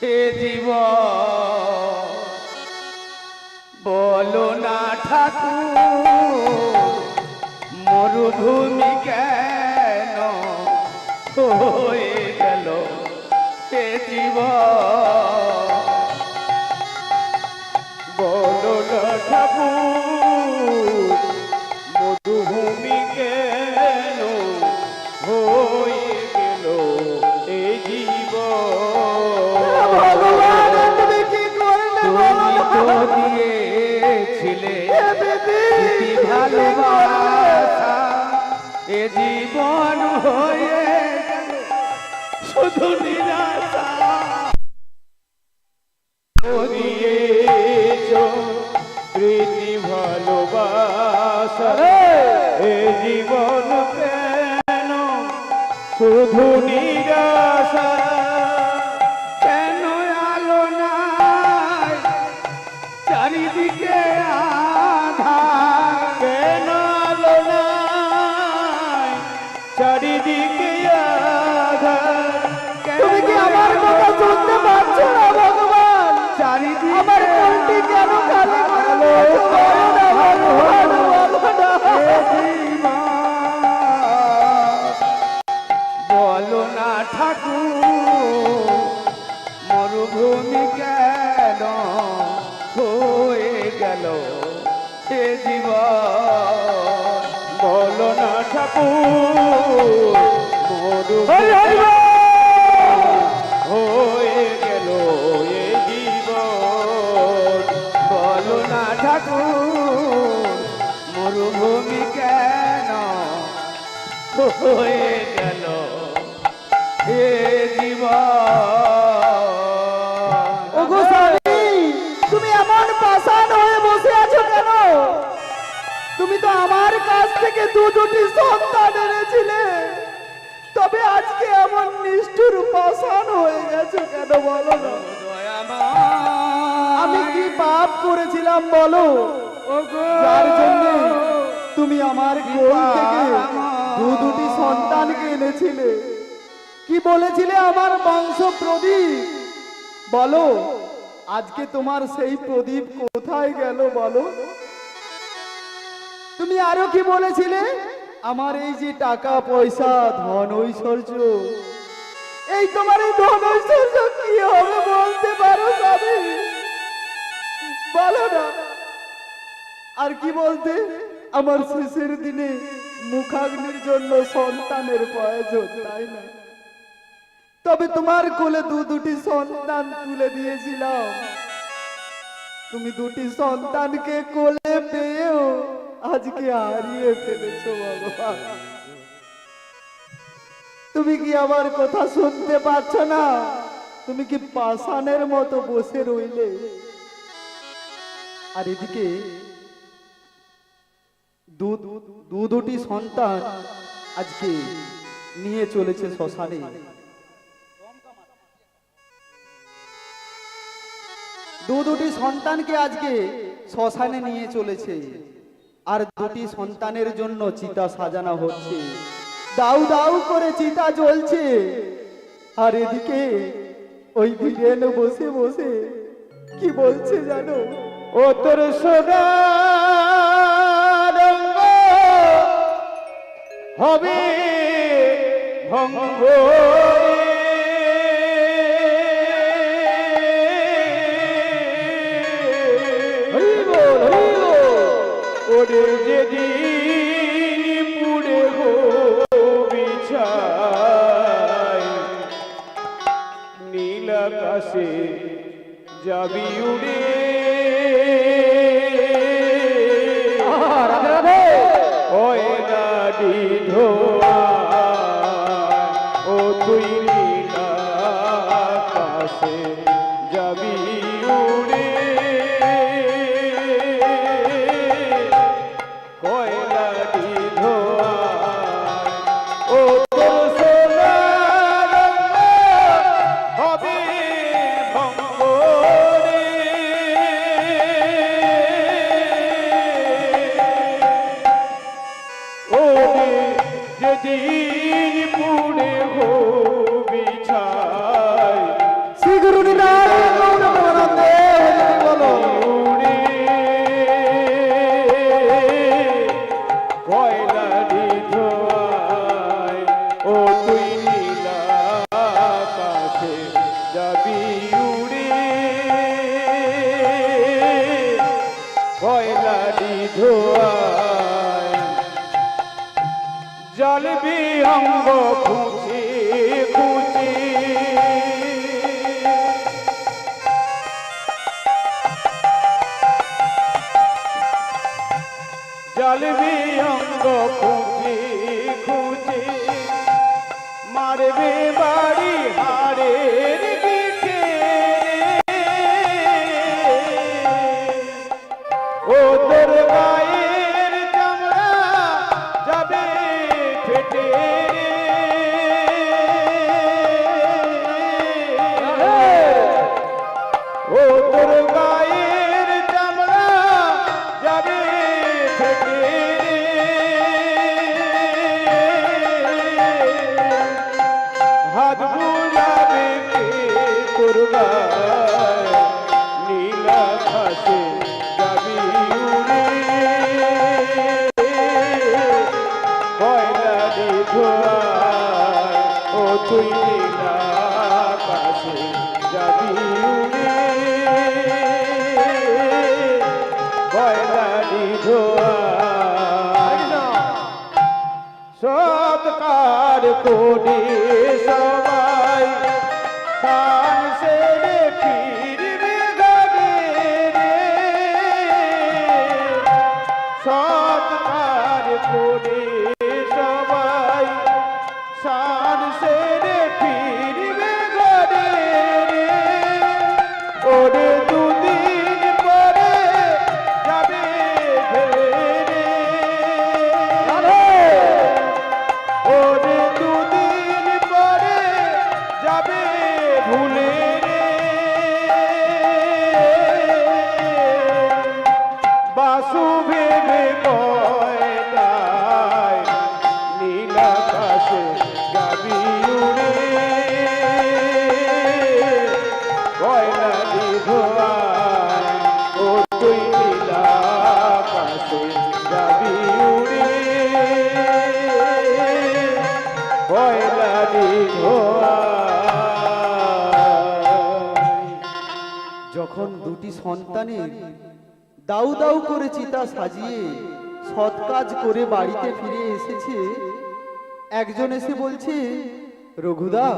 হে জীবন? বলো না ঠাকুর, মরুভূমি কেন হয়ে গেল হে জীবন?
বলো না ঠাকুর, মরুভূমি কেন হয়ে গেল এই জীবন?
ভগবান তুমি কি করলে বলো
তুমি
না?
তো দিয়েছিলে
হে দিদি,
কি ভালোবাসা, এ জীবন হয়ে গেল শুধু নিরাশা।
ও দিয়েছ প্রীতি ভালোবাসা, এ জীবন কেন শুধু নিরাশা?
কেন আলো নাই চারিদিকে আধার?
কেন আলো নাই চারিদিকে আধার?
তুমি কি আমার কথা শুনতে পাচ্ছ না ভগবান?
চারিদিকে
আমার মনটি কেন খালি করে দিয়েছো? বলো না ভগবান, বলো না।
বলো না ঠাকুর, মরুভূমি কেন হয়ে গেল সে জীবন?
বলো না ঠাকুর, মরুভূমি হয়ে গেল এ জীবন?
বলো না ঠাকুর, মরুভূমি কেন হয়ে গেল এ জীবন?
ওগো স্বামী, তুমি এমন পাষাণ হয়ে বসে আছো কেন? তুমি তো আমার কাছ থেকে দুটি সন্তান এনেছিলে, তবে আজকে এমন নিষ্ঠুর পাষাণ হয়ে গেছো কেন বলো না? আমি কি পাপ করেছিলাম বলো, যার জন্য তুমি আমার কোল থেকে দুটি সন্তানকে এনেছিলে? কি বলেছিলে আমার বংশ প্রদীপ? বলো, আজকে তোমার সেই প্রদীপ কোথায় গেল বলো? তুমি আরো কি বলেছিলে? আমার এই যে টাকা পয়সা ধন ঐশ্বর্য, এই তোমার এই ধন ঐশ্বর্য কি হবে বলতে পারো স্বামী? বলো না। আর কি বলতে? আমার শেষের দিনে মুখাগ্নির জন্য সন্তানের প্রয়োজন, তাই না? তবে তোমার কোলে দুটি সন্তান তুলে দিয়েছিলাম, তুমি দুটি সন্তানকে কোলে পেয়েও আজকে হারিয়ে ফেলেছো ভগবান। তুমি কি আমার কথা শুনতে পাচ্ছ না? তুমি কি পাষাণের মতো বসে রইলে? আর এদিকে দুটি সন্তান আজকে নিয়ে চলেছে শ্মশানে। দুটি সন্তানকে আজকে শ্মশানে নিয়ে চলেছে, আর দুটি সন্তানের জন্য চিতা সাজানো হচ্ছে, দাউ দাউ করে চিতা জ্বলছে। আর এদিকে ওই বীরেন বসে বসে কি বলছে জানো?
ও তোর সোনা রঙ্গ হবে ভঙ্গ ওরে যেদিন পুড়ে গো বিছাই, নীল আকাশে যাবি উড়ে। ওই নাডি ধোয়া ও তুই নীল আকাশে যাবি উড়ে কয়লাটি ধোয়া ও তোর সোনার হবে ভঙ্গরে ও যেদিন পুড়ে হবি ছাই
শ্রী গুরু নিতাই গৌর প্রেমানন্দে বলো
উড়ে কয়লারি ধোয়ায় ও তুই নীলা আকাশে যাবি উড়ে কয়লারি ধোয়ায় জলবি অঙ্গ খুঁচি খুঁচি জলবি অঙ্গ খুঁজি খুঁজি মারবে বাড়ি হাড়ের দিকে ও তোর গায়ের চামড়া যাবে ফেটে ও তোর গায়ের চামড়া যাবে ফেটে হাত বুলাবে কে তোর গায়ে নীল আকাশে যাবি উড়ে কয়লারি ধোয়ায় ও তুই নীল আকাশে যাবি উড়ে কয়লারি ধোয়ায় সৎকার করে সবাই কান সেরে ফিরবে গানে রে সৎকার করে সবাই সান সেরে ফিরবে গানে রে ওরে দুদিন পরে যাবে ফেরে ওরে দুদিন পরে যাবে ভুলে রে বাসু ভেবে কয়টায় নীল আকাশে যাবি উড়ে কয়লারি ধোয়ায় ও তুই নীল আকাশে যাবি উড়ে কয়লারি ধোয়ায়
যখন দুটি সন্তানের দাউ দাউ করে চিতা সাজিয়ে সৎ কাজ করে বাড়িতে ফিরে এসেছে, একজন এসে বলছে, রঘুদা,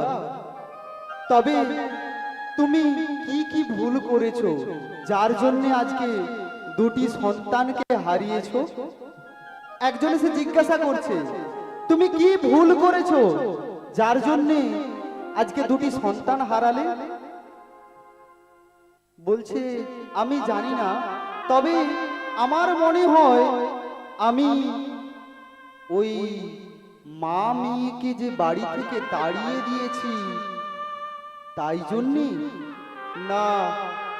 তবে তুমি কি কি ভুল করেছো যার জন্য আজকে দুটি সন্তানকে হারিয়েছো? একজন এসে জিজ্ঞাসা করছে, তুমি কি ভুল করেছো যার জন্য আজকে দুটি সন্তান হারালে? বলছে, আমি জানি না, তবে আমার মনে হয় আমি ওই মা মেয়েকে যে বাড়ি থেকে তাড়িয়ে দিয়েছি তাই জন্যে না,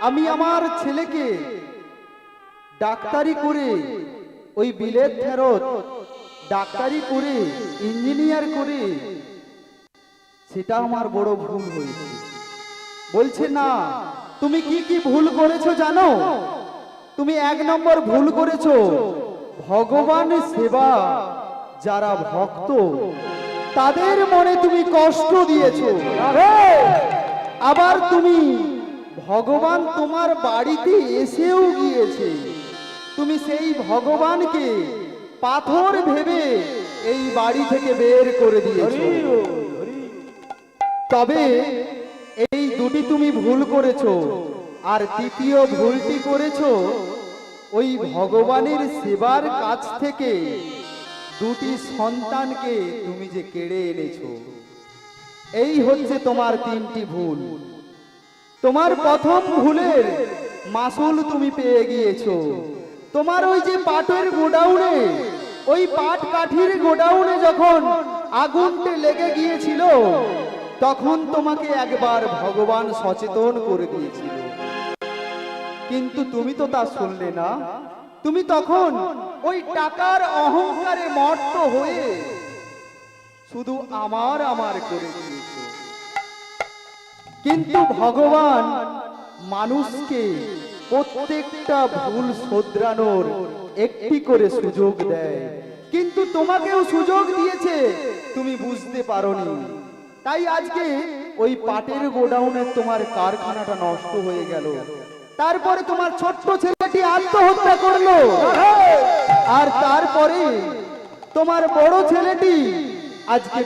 আমি আমার ছেলেকে ডাক্তারি করে ওই বিলেত ফেরত ডাক্তারি করে ইঞ্জিনিয়ার করে সেটা আমার বড় ভুল হয়েছে। বলছে, না, তুমি কি কি ভুল করেছো জানো? তুমি এক নম্বর ভুল করেছো ভগবানের সেবা যারা ভক্ত তাদের মনে তুমি কষ্ট দিয়েছো। আবার তুমি ভগবান তোমার বাড়িতে এসেও গিয়েছে, তুমি সেই ভগবানকে পাথর ভেবে এই বাড়ি থেকে বের করে দিয়েছো। তবে এই দুটি তুমি ভুল করেছো। আর তৃতীয় ভুলটি করেছো ওই ভগবানের সেবার কাছ থেকে দুটি সন্তানকে তুমি যে কেড়ে এনেছো। এই হচ্ছে তোমার তিনটি ভুল। তোমার প্রথম ভুলের মাসুল তুমি পেয়ে গিয়েছো। তোমার ওই যে পাটের গোডাউনে, ওই পাট কাঠির গোডাউনে যখন আগুনতে লেগে গিয়েছিল, তখন তোমাকে একবার ভগবান সচেতন করে দিয়েছিল, কিন্তু তুমি তো তা শুনলে না। তুমি তখন ওই টাকার অহংকারে মত্ত হয়ে শুধু আমার আমার করে দিয়েছো। কিন্তু ভগবান মানুষকে প্রত্যেকটা ভুল শোধরানোর একটি করে সুযোগ দেয়, কিন্তু তোমাকেও সুযোগ দিয়েছে, তুমি বুঝতে পারোনি। তাই আজকে ওই পাটের গোডাউনে তোমার কারখানাটা নষ্ট হয়ে গেল, তারপরে তোমার ছোট্ট ছেলেটি আত্মহত্যা করলো, আর তারপরে তোমার বড় ছেলেটি আজকে